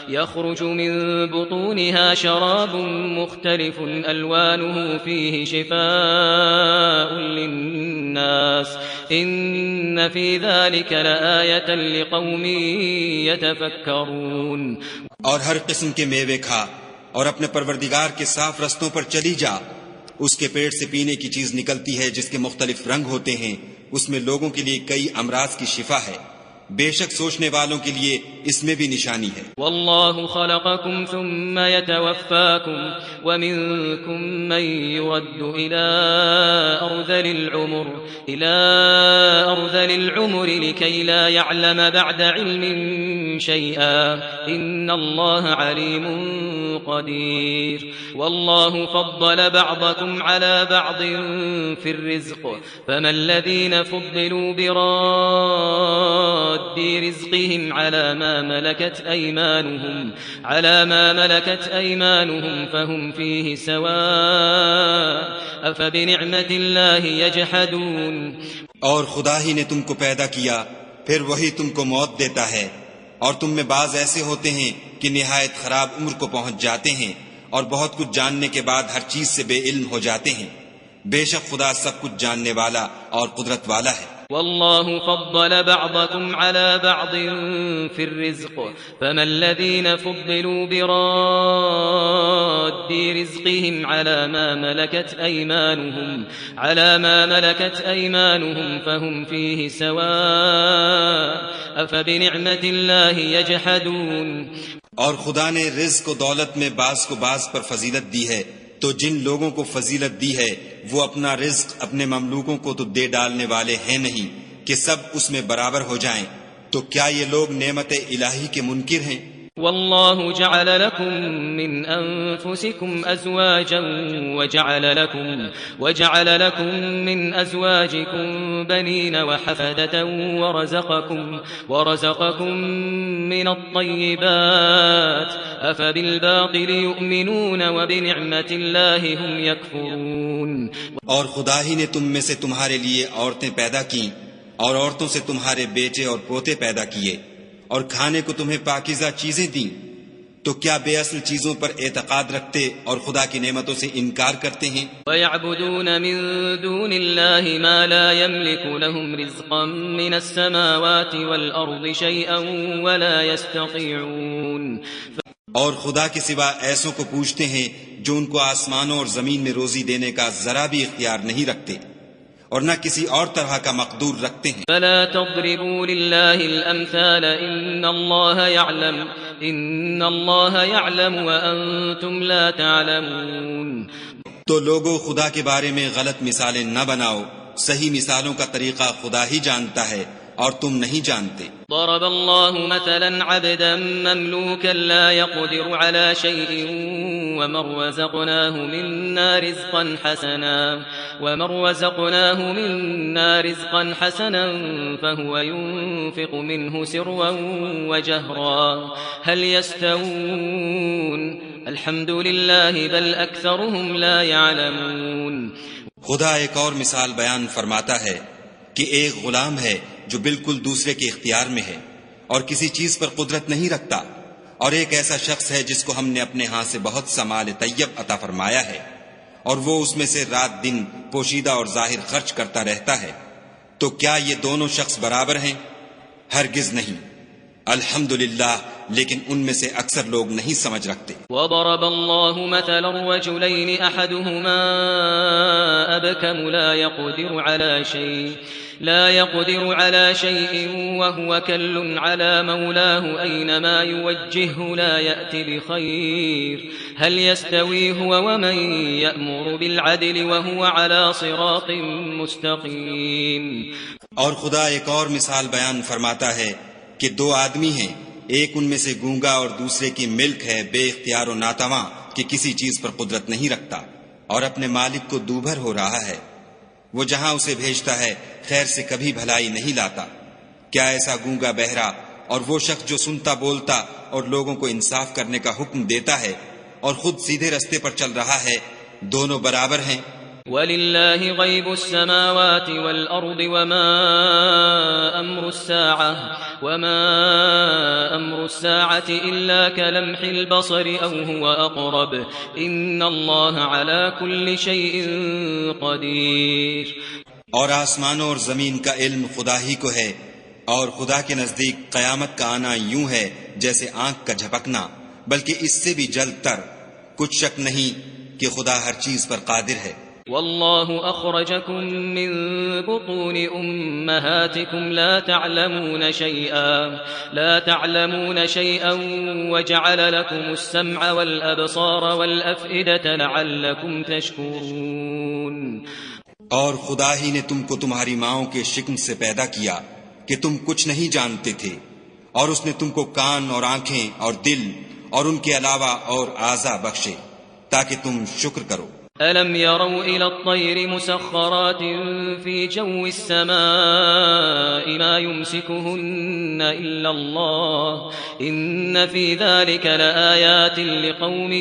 يخرج من بطونها شراب مختلف ألوانه فيه شفاء للناس إن في ذلك لآية لقوم يتفكرون۔ اور ہر قسم کے میوے کھا اور اپنے پروردگار کے صاف رستوں پر چلی جا، اس کے پیٹ سے پینے کی چیز نکلتی ہے جس کے مختلف رنگ ہوتے ہیں، اس میں لوگوں کے لیے کئی امراض کی شفا ہے، بے شک سوچنے والوں کے لیے اس میں بھی نشانی ہے۔ واللہ خلقکم ثم يتوفاکم ومنکم من يرد الى ارذل العمر لكي لا يعلم بعد علم شيئا ان اللہ علیم قدیر۔ واللہ فضل بعضکم على بعض في الرزق فما الذين فضلوا براد رزقهم على ما ملكت أيمانهم فهم فيه سواء أفبنعمة الله يجحدون۔ اور خدا ہی نے تم کو پیدا کیا، پھر وہی تم کو موت دیتا ہے، اور تم میں بعض ایسے ہوتے ہیں کہ نہایت خراب عمر کو پہنچ جاتے ہیں اور بہت کچھ جاننے کے بعد ہر چیز سے بے علم ہو جاتے ہیں، بے شک خدا سب کچھ جاننے والا اور قدرت والا ہے۔ والله فضل بعضكم على بعض في الرزق فما الذين فضلوا براد رزقهم على ما ملكت أيمانهم فهم فيه سواء أفبنعمة الله يجحدون۔ اور خدا نے رزق و دولت میں بعض کو بعض پر فضیلت دی ہے، تو جن لوگوں کو فضیلت دی ہے وہ اپنا رزق اپنے مملوکوں کو تو دے ڈالنے والے ہیں نہیں کہ سب اس میں برابر ہو جائیں، تو کیا یہ لوگ نعمت الہی کے منکر ہیں؟ والله جعل لكم من أنفسكم أزواجا وجعل لكم من أزواجكم بنين وحفدة ورزقكم من الطيبات أفبالباطل يؤمنون وبنعمة الله هم يكفرون۔ اور خدا ہی نے تم میں سے تمہارے لیے عورتیں پیدا کی اور عورتوں سے تمہارے بیٹے اور پوتے پیدا کیے اور کھانے کو تمہیں پاکیزہ چیزیں دیں، تو کیا بے اصل چیزوں پر اعتقاد رکھتے اور خدا کی نعمتوں سے انکار کرتے ہیں؟ وَيَعْبُدُونَ مِن دُونِ اللَّهِ مَا لَا يَمْلِكُ لَهُمْ رِزْقًا مِنَ السَّمَاوَاتِ وَالْأَرْضِ شَيْئًا وَلَا يَسْتَطِيعُونَ۔ اور خدا کے سوا ایسوں کو پوچھتے ہیں جو ان کو آسمانوں اور زمین میں روزی دینے کا ذرا بھی اختیار نہیں رکھتے، اور نہ کسی اور طرح کا مقدور رکھتے ہیں۔ فلا تضربوا لله الأمثال إن الله يعلم وأنتم لا تعلمون۔ تو لوگوں خدا کے بارے میں غلط مثالیں نہ بناؤ، صحیح مثالوں کا طریقہ خدا ہی جانتا ہے اور تم نہیں جانتے۔ ضرب الله مثلا عبدا مملوكا لا يقدر على شيء ومن رزقناه رزقا حسنا فهو ينفق منه سرا وجهرا هل يستوون الحمد لله بل أكثرهم لا يعلمون۔ خدا ایک اور مثال بیان فرماتا ہے کہ ایک غلام ہے جو بالکل دوسرے کے اختیار میں ہے اور کسی چیز پر قدرت نہیں رکھتا، اور ایک ایسا شخص ہے جس کو ہم نے اپنے ہاں سے بہت سا مال طیب عطا فرمایا ہے اور وہ اس میں سے رات دن پوشیدہ اور ظاہر خرچ کرتا رہتا ہے، تو کیا یہ دونوں شخص برابر ہیں؟ ہرگز نہیں۔ الحمدللہ، لیکن ان میں سے اکثر لوگ نہیں سمجھ رکھتے۔ وضرب الله مثلا رجلين احدهما ابكم لا يقدر على شيء وهو كل على مولاه اينما يوجهه لا يأتي بخير هل يستوي هو ومن يأمر بالعدل وهو على صراط مستقيم۔ اور خدا ایک اور مثال بیان فرماتا ہے کہ دو آدمی ہیں، ایک ان میں سے گونگا اور دوسرے کی ملک ہے بے اختیار و ناتواں کہ کسی چیز پر قدرت نہیں رکھتا اور اپنے مالک کو دوبھر ہو رہا ہے، وہ جہاں اسے بھیجتا ہے خیر سے کبھی بھلائی نہیں لاتا۔ کیا ایسا گونگا بہرا اور وہ شخص جو سنتا بولتا اور لوگوں کو انصاف کرنے کا حکم دیتا ہے اور خود سیدھے رستے پر چل رہا ہے، دونوں برابر ہیں؟ وَلِلَّهِ غَيْبُ السَّمَاوَاتِ وَالْأَرْضِ وَمَا أَمْرُ السَّاعَةِ إِلَّا كَلَمْحِ الْبَصَرِ أَوْ هُوَ أَقْرَبُ إِنَّ اللَّهَ عَلَى كُلِّ شَيْءٍ قَدِيرٌ۔ اور آسمانوں اور زمین کا علم خدا ہی کو ہے، اور خدا کے نزدیک قیامت کا آنا یوں ہے جیسے آنکھ کا جھپکنا، بلکہ اس سے بھی جلد تر۔ کچھ شک نہیں کہ خدا ہر چیز پر قادر ہے۔ والله أخرجكم من بطون أمهاتكم لا تعلمون شيئا وجعل لكم السمع والأبصار والأفئدة لعلكم تشكرون۔ اور خدا ہی نے تم کو تمہاری ماؤں کے شکم سے پیدا کیا کہ تم کچھ نہیں جانتے تھے، اور اس نے تم کو کان اور آنکھیں اور دل اور ان کے علاوہ اور اعضاء بخشے تاکہ تم شکر کرو۔ أَلَمْ يَرَوْا إِلَى الطَّيْرِ مُسَخَّرَاتٍ فِي جَوِّ السَّمَاءِ مَا يُمْسِكُهُنَّ إِلَّا اللَّهُ إِنَّ فِي ذَلِكَ لَآيَاتٍ لِقَوْمٍ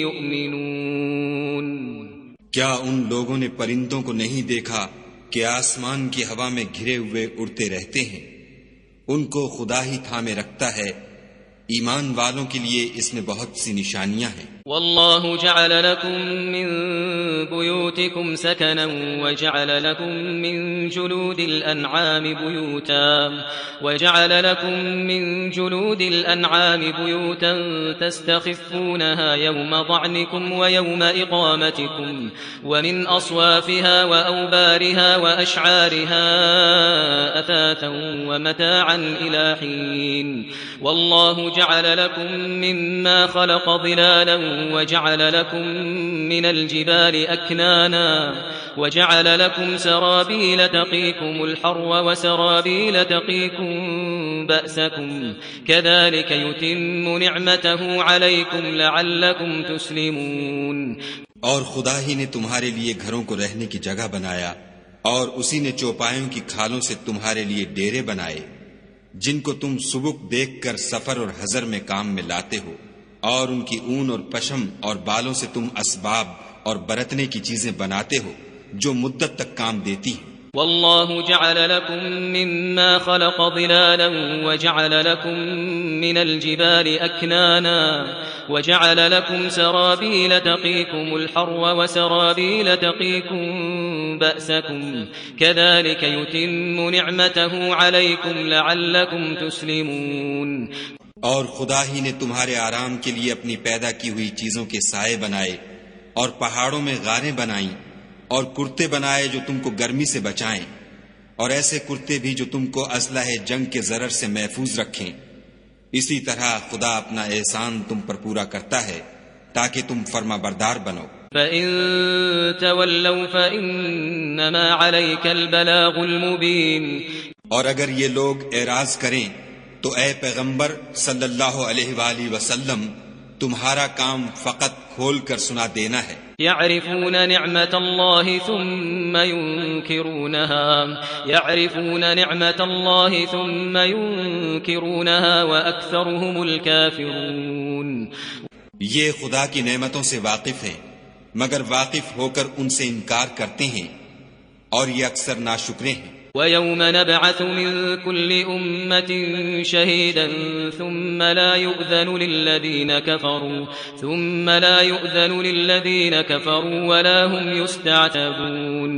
يُؤْمِنُونَ۔ کیا ان لوگوں نے پرندوں کو نہیں دیکھا کہ آسمان کی ہوا میں گھرے ہوئے اڑتے رہتے ہیں؟ ان کو خدا ہی تھامے رکھتا ہے، ایمان والوں کے لیے اس میں بہت سی نشانیاں ہیں۔ والله جعل لكم من بيوتكم سكنا وجعل لكم من جلود الأنعام بيوتا تستخفونها يوم ضعنكم ويوم إقامتكم ومن أصوافها وأوبارها وأشعارها أثاثا ومتاعا إلى حين والله جعل لكم مما خلق ظلالا وجعل لكم من الجبال أكنانا وجعل لكم سرابيل تقيكم الحر وسرابيل تقيكم بأسكم كذلك يتم نعمته عليكم لعلكم تسلمون۔ اور خدا ہی نے تمہارے لیے گھروں کو رہنے کی جگہ بنایا، اور اسی نے چوپایوں کی کھالوں سے تمہارے لیے ڈیرے بنائے جن کو تم سبک دیکھ کر سفر اور حضر میں کام میں لاتے ہو، اور ان کی اون اور پشم اور بالوں سے تم اسباب اور برتنے کی چیزیں بناتے ہو جو مدت تک کام دیتی ہیں۔ والله جعل لكم مما خلق ظلالا وجعل لكم من الجبال أكنانا وجعل لكم سرابيل تقيكم الحر وسرابيل تقيكم بأسكم كذلك يتم نعمته عليكم لعلكم تسلمون۔ اور خدا ہی نے تمہارے آرام کے لیے اپنی پیدا کی ہوئی چیزوں کے سائے بنائے، اور پہاڑوں میں غاریں بنائیں، اور کرتے بنائے جو تم کو گرمی سے بچائیں، اور ایسے کرتے بھی جو تم کو اسلحہ جنگ کے ضرر سے محفوظ رکھیں۔ اسی طرح خدا اپنا احسان تم پر پورا کرتا ہے تاکہ تم فرما بردار بنو۔ فَإِن تَوَلَّوْا فَإِنَّمَا عَلَيْكَ الْبَلَاغُ الْمُبِينُ، اور اگر یہ لوگ اعراض کریں تو اے پیغمبر صلی اللہ علیہ وآلہ وسلم، تمہارا کام فقط کھول کر سنا دینا ہے۔ يعرفون نعمة الله ثم ينكرونها وأكثرهم الكافرون۔ یہ خدا کی نعمتوں سے واقف ہیں مگر واقف ہو کر ان سے انکار کرتے ہیں، اور یہ اکثر ناشکرے ہیں۔ وَيَوْمَ نَبْعَثُ مِن كُلِّ أُمَّةٍ شَهِيدًا ثُمَّ لَا يُؤْذَنُ لِلَّذِينَ كَفَرُوا وَلَا هُمْ يُسْتَعْتَبُونَ۔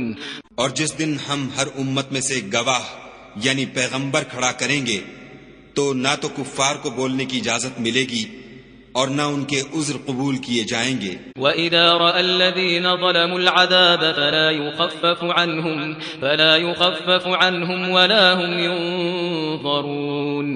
اور جس دن ہم ہر امت میں سے گواہ یعنی پیغمبر کھڑا کریں گے تو نہ تو کفار کو بولنے کی اجازت ملے گی اور نہ ان کے عذر قبول کیے جائیں گے۔ وَإِذَا رَأَى الَّذِينَ ظَلَمُوا الْعَذَابَ فَلَا يُخَفَّفُ عَنْهُمْ وَلَا هُمْ يُنظَرُونَ۔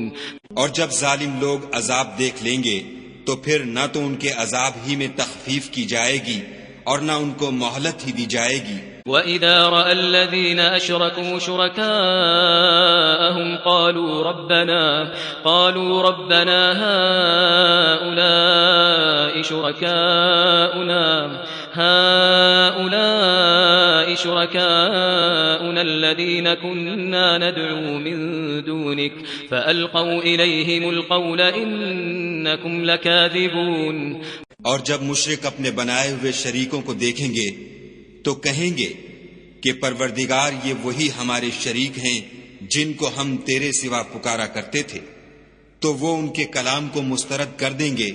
اور جب ظالم لوگ عذاب دیکھ لیں گے تو پھر نہ تو ان کے عذاب ہی میں تخفیف کی جائے گی اور نہ ان کو مہلت ہی دی جائے گی۔ وَإِذَا رَأَى الَّذِينَ أَشْرَكُوا شُرَكَاءَهُمْ قَالُوا رَبَّنَا هَؤُلَاءِ شُرَكَاؤُنَا الَّذِينَ كُنَّا نَدْعُو مِن دُونِكَ فَأَلْقَوْا إِلَيْهِمُ الْقَوْلَ إِنَّكُمْ لَكَاذِبُونَ۔ اور جب مشرک اپنے بنائے ہوئے شریکوں کو دیکھیں گے تو کہیں گے کہ پروردگار یہ وہی ہمارے شریک ہیں جن کو ہم تیرے سوا پکارا کرتے تھے، تو وہ ان کے کلام کو مسترد کر دیں گے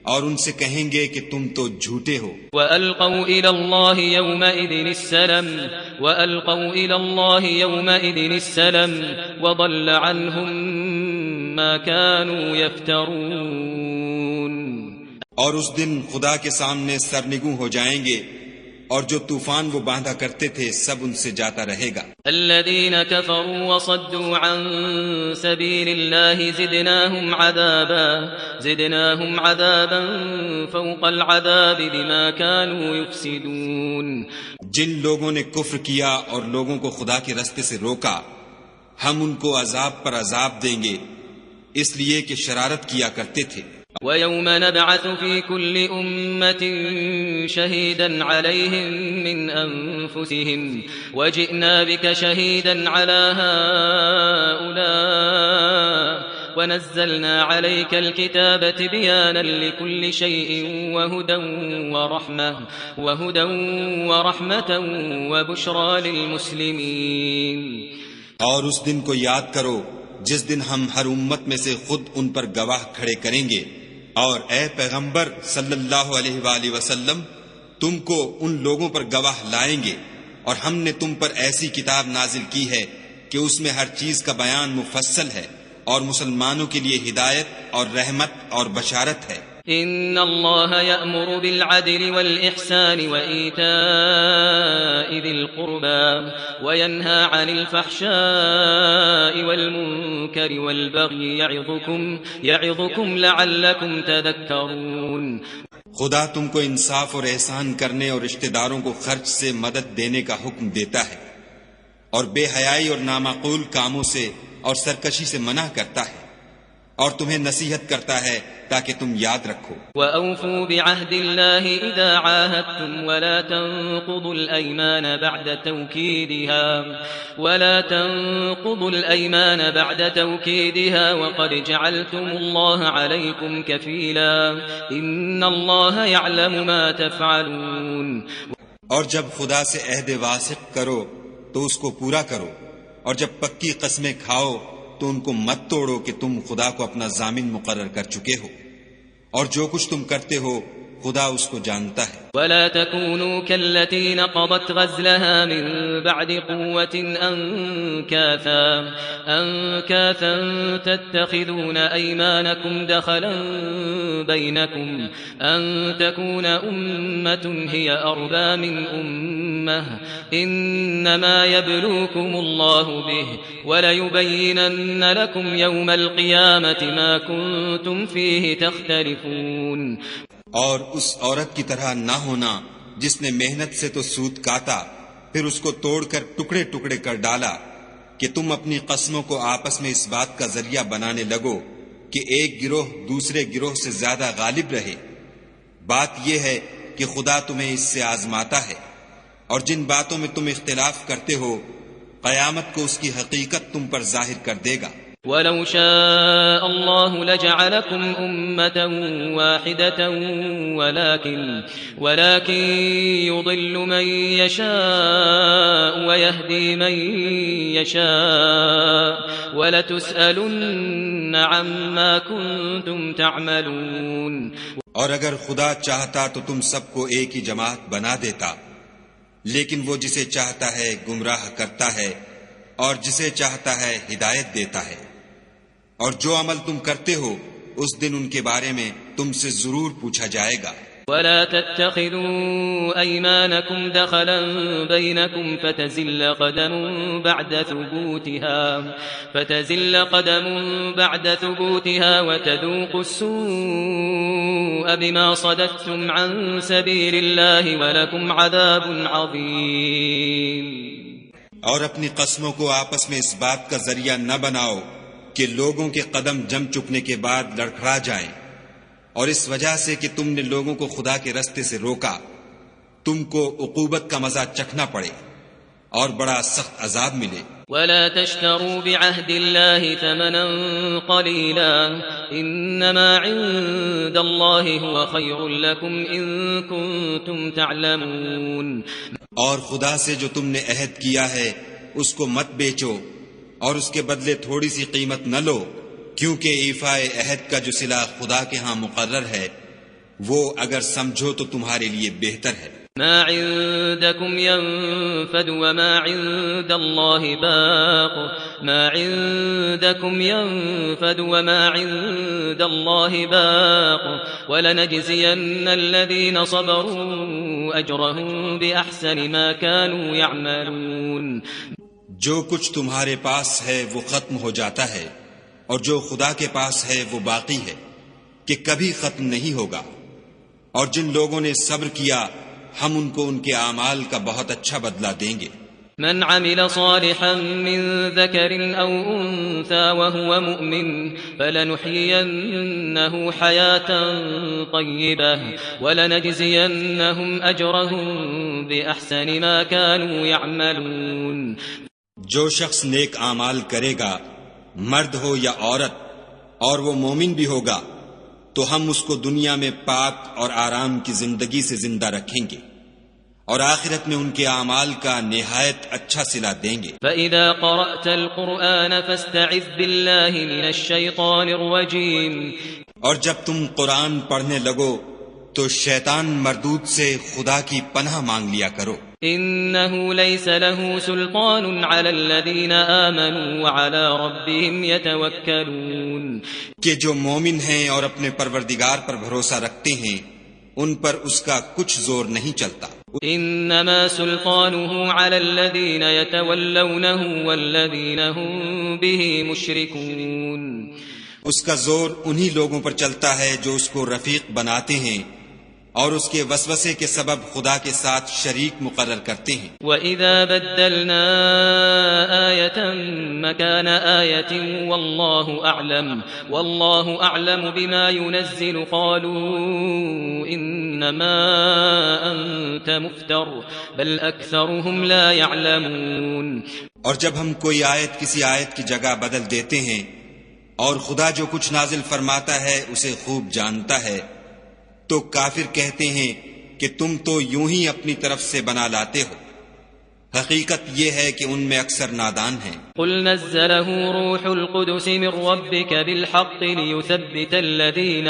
اور ان سے کہیں گے کہ تم تو جھوٹے ہو۔ وَأَلْقَوْا إِلَى اللَّهِ يَوْمَئِذٍ السَّلَمَ وَضَلَّ عَنْهُمْ مَا كَانُوا يَفْتَرُونَ۔ اور اس دن خدا کے سامنے سرنگوں ہو جائیں گے اور جو طوفان وہ باندھا کرتے تھے سب ان سے جاتا رہے گا۔ الذين كفروا وصدوا عن سبيل الله زدناهم عذابا فوق العذاب بما كانوا يفسدون۔ جن لوگوں نے کفر کیا اور لوگوں کو خدا کے راستے سے روکا، ہم ان کو عذاب پر عذاب دیں گے اس لیے کہ شرارت کیا کرتے تھے۔ وَيَوْمَ نَبْعَثُ فِي كُلِّ أُمَّةٍ شَهِيدًا عَلَيْهِمْ مِنْ أَنفُسِهِمْ وَجِئْنَا بِكَ شَهِيدًا عَلَى هَؤُلَاءِ وَنَزَّلْنَا عَلَيْكَ الْكِتَابَ تِبْيَانًا لِكُلِّ شَيْءٍ وَهُدًى وَرَحْمَةً وَبُشْرَى لِلْمُسْلِمِينَ۔ اور اس دن کو یاد کرو جس دن ہم ہر امت میں سے خود ان پر گواہ کھڑے کریں گے، اور اے پیغمبر صلی اللہ علیہ وآلہ وسلم تم کو ان لوگوں پر گواہ لائیں گے، اور ہم نے تم پر ایسی کتاب نازل کی ہے کہ اس میں ہر چیز کا بیان مفصل ہے اور مسلمانوں کے لیے ہدایت اور رحمت اور بشارت ہے۔ ان اللہ یأمر بالعدل والإحسان وإیتاء ذی القربى وینہى عن الفحشاء والمنکر والبغی یعظکم لعلکم تذکرون۔ خدا تم کو انصاف اور احسان کرنے اور رشتہ داروں کو خرچ سے مدد دینے کا حکم دیتا ہے، اور بے حیائی اور نامعقول کاموں سے اور سرکشی سے منع کرتا ہے، اور تمہیں نصیحت کرتا ہے تاکہ تم یاد رکھو۔ وَأَوْفُوا بِعَهْدِ اللَّهِ إِذَا عَاهَدتُّمْ وَلَا تَنقُضُوا الْأَيْمَانَ بَعْدَ تَوْكِيدِهَا وَقَدْ جَعَلْتُمُ اللَّهَ عَلَيْكُمْ كَفِيلًا إِنَّ اللَّهَ يَعْلَمُ مَا تَفْعَلُونَ۔ اور جب خدا سے عہد واثق کرو تو اس کو پورا کرو، اور جب پکی قسمیں کھاؤ تو ان کو مت توڑو کہ تم خدا کو اپنا ضامن مقرر کر چکے ہو، اور جو کچھ تم کرتے ہو خدا اس کو جانتا ہے۔ ولا تكونوا كالتي نقضت غزلها من بعد قوة أنكاثا تتخذون أيمانكم دخلا بينكم أن تكون أمة هي أربى من أمة إنما يبلوكم الله به وليبينن لكم يوم القيامة ما كنتم فيه تختلفون۔ اور اس عورت کی طرح نہ ہونا جس نے محنت سے تو سود کاتا پھر اس کو توڑ کر ٹکڑے ٹکڑے کر ڈالا کہ تم اپنی قسموں کو آپس میں اس بات کا ذریعہ بنانے لگو کہ ایک گروہ دوسرے گروہ سے زیادہ غالب رہے۔ بات یہ ہے کہ خدا تمہیں اس سے آزماتا ہے، اور جن باتوں میں تم اختلاف کرتے ہو قیامت کو اس کی حقیقت تم پر ظاہر کر دے گا۔ وَلَوْ شَاءَ اللَّهُ لَجَعَلَكُمْ أُمَّةً وَاحِدَةً وَلَكِنْ يُضِلُّ مَنْ يَشَاءُ وَيَهْدِي مَنْ يَشَاءُ وَلَتُسْأَلُنَّ عَمَّا كُنْتُمْ تَعْمَلُونَ۔ اور اگر خدا چاہتا تو تم سب کو ایک ہی جماعت بنا دیتا، لیکن وہ جسے چاہتا ہے گمراہ کرتا ہے اور جسے چاہتا ہے ہدایت دیتا ہے، اور جو عمل تم کرتے ہو اس دن ان کے بارے میں تم سے ضرور پوچھا جائے گا۔ ولا تتخذوا أيمانكم دخلا بينكم فتزل قدم بعد ثبوتها وتذوقوا السوء بما صددتم عن سبيل الله ولكم عذاب عظيم۔ اور اپنی قسموں کو آپس میں اس بات کا ذریعہ نہ بناؤ کہ لوگوں کے قدم جم چکنے کے بعد لڑکھڑا جائیں، اور اس وجہ سے کہ تم نے لوگوں کو خدا کے رستے سے روکا تم کو عقوبت کا مزہ چکھنا پڑے اور بڑا سخت عذاب ملے۔ ولا تشتروا بعهد الله ثمنا قليلا انما عند الله هو خير لكم ان كنتم تعلمون۔ اور خدا سے جو تم نے عہد کیا ہے اس کو مت بیچو اور اس کے بدلے تھوڑی سی قیمت نہ لو، کیونکہ ایفائے عہد کا جو صلہ خدا کے ہاں مقرر ہے وہ اگر سمجھو تو تمہارے لیے بہتر ہے۔ ما عندكم ينفد وما عند الله باق ما عندكم ينفد وما عند الله باق ولنجزين الذين صبروا أجرهم بأحسن ما كانوا يعملون۔ جو کچھ تمہارے پاس ہے وہ ختم ہو جاتا ہے، اور جو خدا کے پاس ہے وہ باقی ہے کہ کبھی ختم نہیں ہوگا، اور جن لوگوں نے صبر کیا ہم ان کو ان کے اعمال کا بہت اچھا بدلہ دیں گے۔ من عمل صالحا من ذكر أو أنثى وهو مؤمن فلنحيينه حياة طيبة ولنجزينهم أجرهم بأحسن ما كانوا يعملون۔ جو شخص نیک اعمال کرے گا مرد ہو یا عورت اور وہ مومن بھی ہوگا تو ہم اس کو دنیا میں پاک اور آرام کی زندگی سے زندہ رکھیں گے، اور آخرت میں ان کے اعمال کا نہایت اچھا صلہ دیں گے۔ فَإِذَا قَرَأْتَ الْقُرْآنَ فَاسْتَعِذْ بِاللَّهِ مِنَ الشَّيْطَانِ الرَّجِيمِ۔ اور جب تم قرآن پڑھنے لگو تو شیطان مردود سے خدا کی پناہ مانگ لیا کرو۔ إِنَّهُ لَيْسَ لَهُ سُلْطَانٌ عَلَى الَّذِينَ آمَنُوا وَعَلَى رَبِّهِمْ يَتَوَكَّلُونَ۔ کہ جو مومن ہیں اور اپنے پروردگار پر بھروسہ رکھتے ہیں ان پر اس کا کچھ زور نہیں چلتا۔ إِنَّمَا سُلْطَانُهُ عَلَى الَّذِينَ يَتَوَلَّوْنَهُ وَالَّذِينَ هُمْ بِهِ مُشْرِكُونَ۔ اس کا زور انہی لوگوں پر چلتا ہے جو اس کو رفیق بناتے ہیں اور اس کے وسوسے کے سبب خدا کے ساتھ شریک مقرر کرتے ہیں۔ وَإِذَا بَدَّلْنَا آيَةً مَكَانَ آيَةٍ وَاللَّهُ أَعْلَمُ بِمَا يُنَزِّلُ قَالُوا إِنَّمَا أَنْتَ مُفْتَرٍ بَلْ أَكْثَرُهُمْ لَا يَعْلَمُونَ۔ اور جب ہم کوئی آیت کسی آیت کی جگہ بدل دیتے ہیں اور خدا جو کچھ نازل فرماتا ہے اسے خوب جانتا ہے تو کافر کہتے ہیں کہ تم تو یوں ہی اپنی طرف سے بنا لاتے ہو، حقیقت یہ ہے کہ ان میں اکثر نادان ہیں۔ قل نزله روح القدس من ربك بالحق ليثبت الذين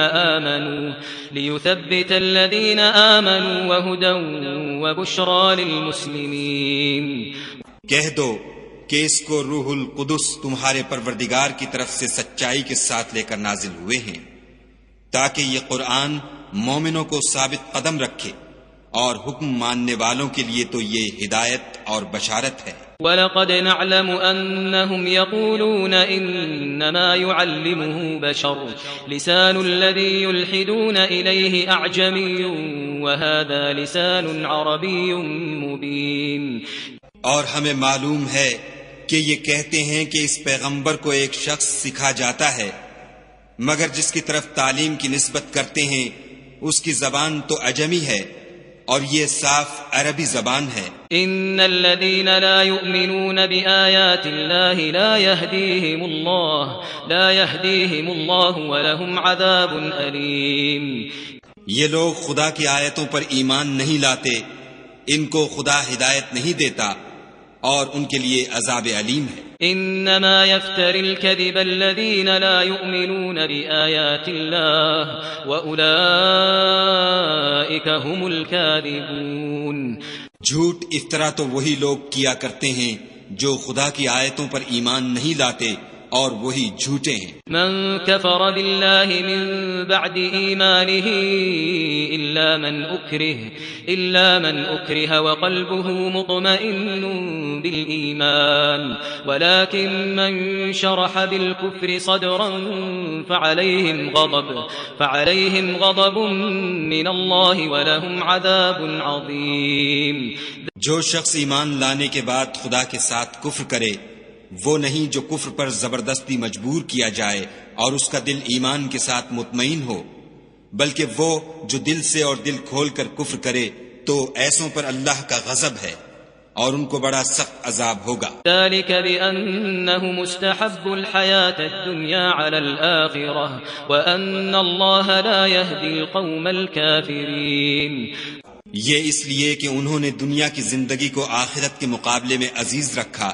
آمنوا وهدى وبشرى للمسلمين۔ کہہ دو کہ اس کو روح القدس تمہارے پروردگار کی طرف سے سچائی کے ساتھ لے کر نازل ہوئے ہیں، تاکہ یہ قرآن مومنوں کو ثابت قدم رکھے، اور حکم ماننے والوں کے لیے تو یہ ہدایت اور بشارت ہے۔ وَلَقَدْ نَعْلَمُ أَنَّهُمْ يَقُولُونَ إِنَّمَا يُعَلِّمُهُ بَشَرٌ لِسَانُ الَّذِي يُلْحِدُونَ إِلَيْهِ أَعْجَمِيٌّ وَهَذَا لِسَانٌ عَرَبِيٌّ مُبِينٌ۔ اور ہمیں معلوم ہے کہ یہ کہتے ہیں کہ اس پیغمبر کو ایک شخص سکھا جاتا ہے، مگر جس کی طرف تعلیم کی نسبت کرتے ہیں اس کی زبان تو عجمی ہے، اور یہ صاف عربی زبان ہے۔ ان الذين لا يؤمنون بآيات الله لا يهديهم الله ولهم عذاب أليم۔ یہ لوگ خدا کی آیتوں پر ایمان نہیں لاتے، ان کو خدا ہدایت نہیں دیتا، اور ان کے لیے عذاب علیم ہے۔ انما يفتري الكذب الذين لا يؤمنون بآيات الله واولئك هم الكاذبون۔ جھوٹ افطرا تو وہی لوگ کیا کرتے ہیں جو خدا کی آیتوں پر ایمان نہیں لاتے، اور وہی جھوٹے ہیں۔ من كفر بالله من بعد إيمانه إلا من أكره وقلبه مطمئن بالإيمان ولكن من شرح بالكفر صدرا فعليهم غضب من الله ولهم عذاب عظيم۔ جو شخص ایمان لانے کے بعد خدا کے ساتھ کفر کرے، وہ نہیں جو کفر پر زبردستی مجبور کیا جائے اور اس کا دل ایمان کے ساتھ مطمئن ہو، بلکہ وہ جو دل سے اور دل کھول کر کفر کرے تو ایسوں پر اللہ کا غضب ہے، اور ان کو بڑا سخت عذاب ہوگا۔ ذلك بأنهم استحبوا الحياة الدنيا على الآخرة وأن الله لا يهدي القوم الكافرين۔ یہ اس لیے کہ انہوں نے دنیا کی زندگی کو آخرت کے مقابلے میں عزیز رکھا،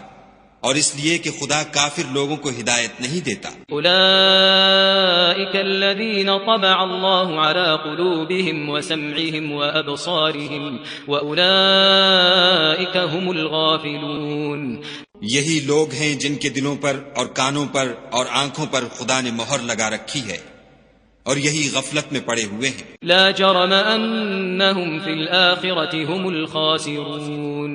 اور اس لیے کہ خدا کافر لوگوں کو ہدایت نہیں دیتا۔ اولئک الذین طبع اللہ علی قلوبہم وسمعہم وابصارہم واولئک هم الغافلون۔ یہی لوگ ہیں جن کے دلوں پر اور کانوں پر اور آنکھوں پر خدا نے مہر لگا رکھی ہے، اور یہی غفلت میں پڑے ہوئے ہیں۔ لا جرم انہم فی الآخرة هم الخاسرون۔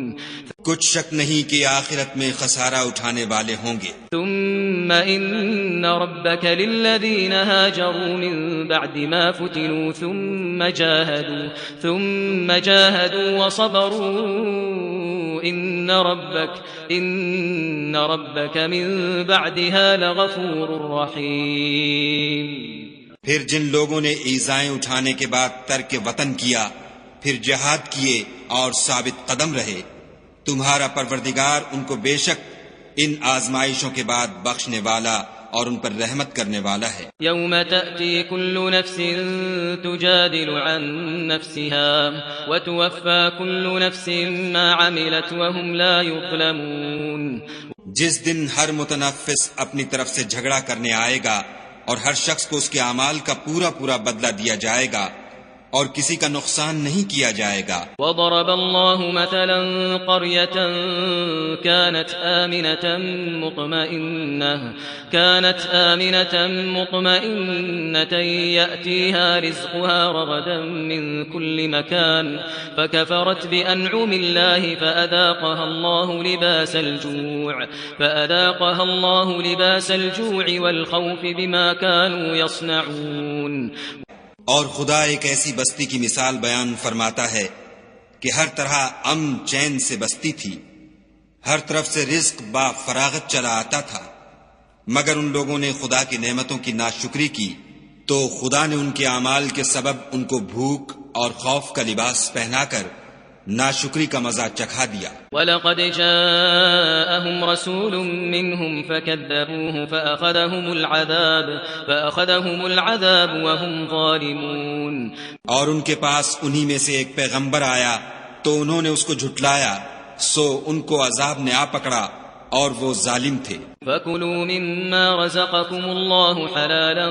کچھ شک نہیں کہ آخرت میں خسارہ اٹھانے والے ہوں گے۔ ثم ان ربك للذین هاجروا من بعد ما فتنوا ثم جاهدوا وصبروا ان ربك من بعدها لغفور رحیم۔ پھر جن لوگوں نے ایذائیں اٹھانے کے بعد ترک وطن کیا، پھر جہاد کیے اور ثابت قدم رہے، تمہارا پروردگار ان کو بے شک ان آزمائشوں کے بعد بخشنے والا اور ان پر رحمت کرنے والا ہے۔ یوم تأتی کل نفس تجادل عن نفسها وتوفى كل نفس ما عملت وهم لا يظلمون۔ جس دن ہر متنفس اپنی طرف سے جھگڑا کرنے آئے گا، اور ہر شخص کو اس کے اعمال کا پورا پورا بدلہ دیا جائے گا، اور کسی کا نقصان نہیں کیا جائے گا۔ وضرب الله مثلا قرية كانت آمنة مطمئنة يأتيها رزقها رغدا من كل مكان فكفرت بأنعم الله فأذاقها الله لباس الجوع والخوف بما كانوا يصنعون۔ اور خدا ایک ایسی بستی کی مثال بیان فرماتا ہے کہ ہر طرح امن چین سے بستی تھی، ہر طرف سے رزق با فراغت چلا آتا تھا، مگر ان لوگوں نے خدا کی نعمتوں کی ناشکری کی تو خدا نے ان کے اعمال کے سبب ان کو بھوک اور خوف کا لباس پہنا کر ناشکری کا مزہ چکھا دیا۔ وَلَقَدْ جَاءَهُمْ رَسُولٌ مِّنْهُمْ فَكَذَّبُوهُ فَأَخَذَهُمُ الْعَذَابُ وَهُمْ ظَالِمُونَ۔ اور ان کے پاس انہی میں سے ایک پیغمبر آیا تو انہوں نے اس کو جھٹلایا، سو ان کو عذاب نے آ پکڑا اور وہ ظالم تھے۔ فَكُلُوا مِمَّا رَزَقَكُمُ اللَّهُ حَلَالًا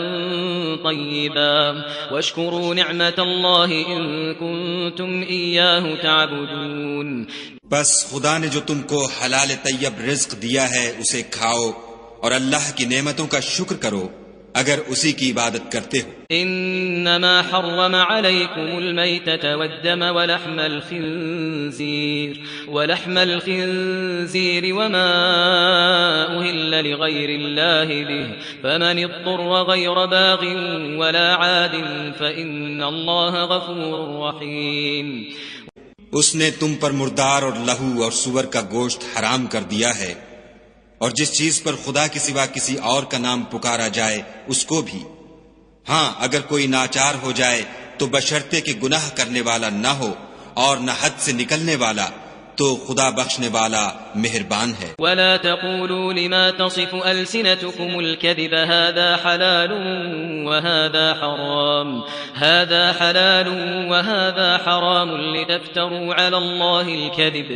طَيِّبًا وَاشْكُرُوا نِعْمَةَ اللَّهِ إِن كُنتُمْ إِيَّاهُ تَعْبُدُونَ۔ بس خدا نے جو تم کو حلال طیب رزق دیا ہے اسے کھاؤ اور اللہ کی نعمتوں کا شکر کرو اگر اسی کی عبادت کرتے ہو۔ انما حرم عليكم الميتة والدم ولحم الخنزير وما أهل لغير الله به فمن اضطر غير باغ ولا عاد فإن الله غفور رحيم۔ اس نے تم پر مردار اور لہو اور سور کا گوشت حرام کر دیا ہے، اور جس چیز پر خدا کے سوا کسی اور کا نام پکارا جائے اس کو بھی۔ ہاں اگر کوئی ناچار ہو جائے تو بشرطے کہ گناہ کرنے والا نہ ہو اور نہ حد سے نکلنے والا، تو خدا بخشنے والا مہربان ہے۔ ولا تقولوا لما تصف ألسنتكم الكذب هذا حلال وهذا حرام لتفتروا على الله الكذب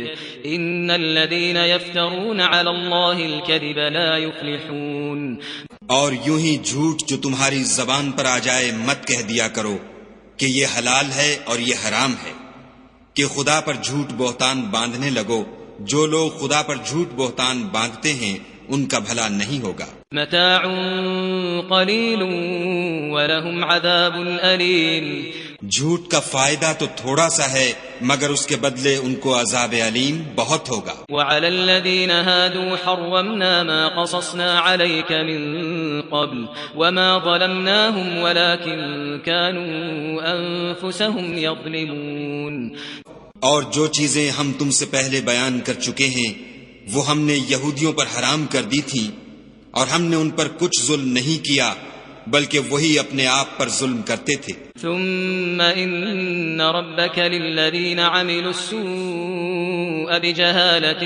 إن الذين يفترون على الله الكذب لا يفلحون۔ اور یوں ہی جھوٹ جو تمہاری زبان پر آ جائے مت کہہ دیا کرو کہ یہ حلال ہے اور یہ حرام ہے، کہ خدا پر جھوٹ بہتان باندھنے لگو۔ جو لوگ خدا پر جھوٹ بہتان باندھتے ہیں ان کا بھلا نہیں ہوگا۔ متاع قلیل ولہم عذاب علیم۔ جھوٹ کا فائدہ تو تھوڑا سا ہے مگر اس کے بدلے ان کو عذاب علیم بہت ہوگا۔ وعلى الذين هادوا حرمنا ما قصصنا عليك من قبل وما ظلمناهم ولكن كانوا أنفسهم يظلمون۔ اور جو چیزیں ہم تم سے پہلے بیان کر چکے ہیں وہ ہم نے یہودیوں پر حرام کر دی تھیں، اور ہم نے ان پر کچھ ظلم نہیں کیا بلکہ وہی اپنے آپ پر ظلم کرتے تھے۔ ثم ان ربك للذين عملوا السوء بجهالة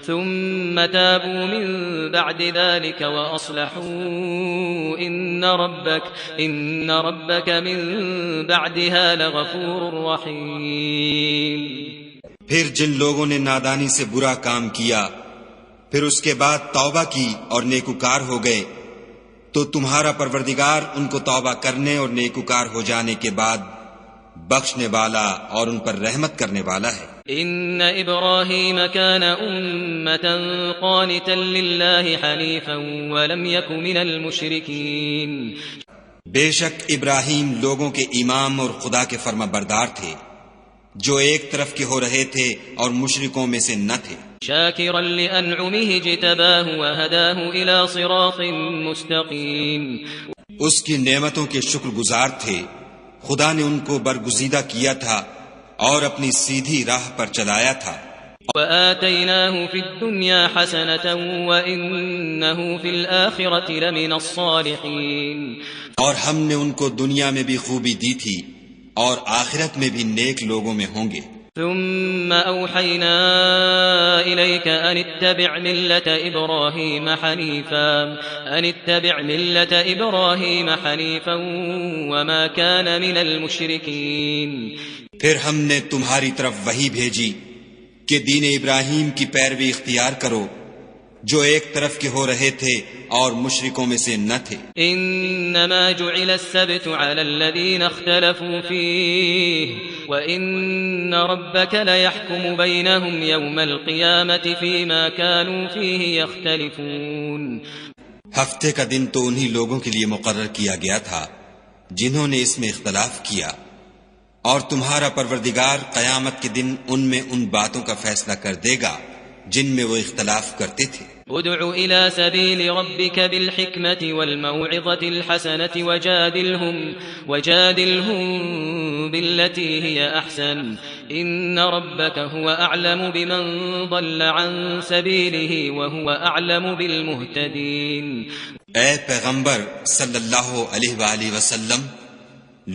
ثم تابوا من بعد ذلك واصلحوا ان ربك من بعدها لغفور رحيم۔ پھر جن لوگوں نے نادانی سے برا کام کیا پھر اس کے بعد توبہ کی اور نیکوکار ہو گئے تو تمہارا پروردگار ان کو توبہ کرنے اور نیکوکار ہو جانے کے بعد بخشنے والا اور ان پر رحمت کرنے والا ہے۔ ان ابراہیم کان امة قانتا للہ حنیفا ولم یک من المشرکین۔ بے شک ابراہیم لوگوں کے امام اور خدا کے فرما بردار تھے جو ایک طرف کے ہو رہے تھے اور مشرکوں میں سے نہ تھے۔ شاکرا لانعمه اجتباہ وہداہ الی صراط مستقیم۔ اس کی نعمتوں کے شکر گزار تھے، خدا نے ان کو برگزیدہ کیا تھا اور اپنی سیدھی راہ پر چلایا تھا۔ وآتیناہ فی الدنیا حسنة وإنہ فی الآخرة لمن الصالحین۔ اور ہم نے ان کو دنیا میں بھی خوبی دی تھی اور آخرت میں بھی نیک لوگوں میں ہوں گے۔ ثم اوحینا الیک ان اتبع ملت ابراہیم حنیفا وما کان من المشرکین۔ پھر ہم نے تمہاری طرف وحی بھیجی کہ دین ابراہیم کی پیروی اختیار کرو جو ایک طرف کے ہو رہے تھے اور مشرکوں میں سے نہ تھے۔ انما جعل السبت على الذين اختلفوا فيه وان ربك ليحكم بينهم يوم القيامة فيما كانوا فيه يختلفون۔ ہفتے کا دن تو انہی لوگوں کے لیے مقرر کیا گیا تھا جنہوں نے اس میں اختلاف کیا، اور تمہارا پروردگار قیامت کے دن ان میں ان باتوں کا فیصلہ کر دے گا جن میں وہ اختلاف کرتے تھے۔ ادع الى سبيل ربك بالحكمة والموعظة الحسنة وجادلهم بالتي هي احسن ان ربك هو اعلم بمن ضل عن سبيله وهو اعلم بالمهتدين۔ اے پیغمبر صلی اللہ علیہ وآلہ وسلم،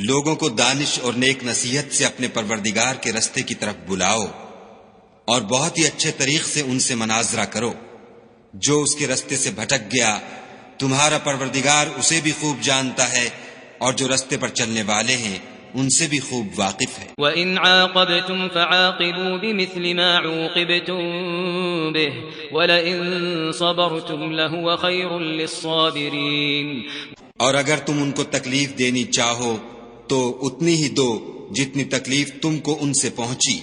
لوگوں کو دانش اور نیک نصیحت سے اپنے پروردگار کے رستے کی طرف بلاؤ اور بہت ہی اچھے طریق سے ان سے مناظرہ کرو۔ جو اس کے رستے سے بھٹک گیا تمہارا پروردگار اسے بھی خوب جانتا ہے، اور جو رستے پر چلنے والے ہیں ان سے بھی خوب واقف ہے۔ وَإِنْ عَاقَبْتُمْ فَعَاقِبُوا بِمِثْلِ مَا عُوقِبْتُمْ بِهِ وَلَئِنْ صَبَرْتُمْ لَهُوَ خَيْرٌ لِلصَّابِرِينَ۔ اور اگر تم ان کو تکلیف دینی چاہو تو اتنی ہی دو جتنی تکلیف تم کو ان سے پہنچی،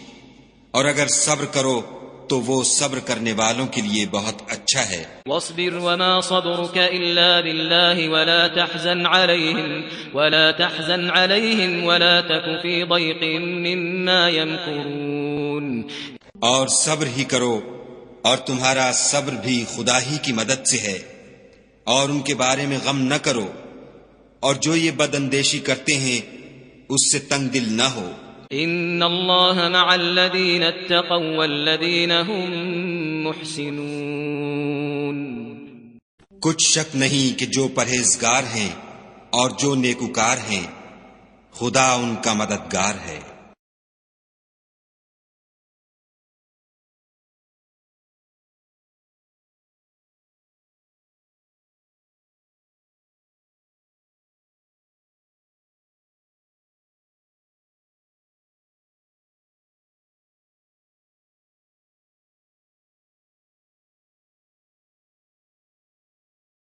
اور اگر صبر کرو تو وہ صبر کرنے والوں کے لیے بہت اچھا ہے۔ واصبر وما صبرك إلا بالله ولا تحزن عليهم ولا تك في ضيق مما يمكرون۔ اور صبر ہی کرو، اور تمہارا صبر بھی خدا ہی کی مدد سے ہے، اور ان کے بارے میں غم نہ کرو، اور جو یہ بد اندیشی کرتے ہیں اس سے تنگ دل نہ ہو۔ ان اللہ مع الذین اتقوا والذین هم محسنون۔ کچھ شک نہیں کہ جو پرہیزگار ہیں اور جو نیکوکار ہیں خدا ان کا مددگار ہے۔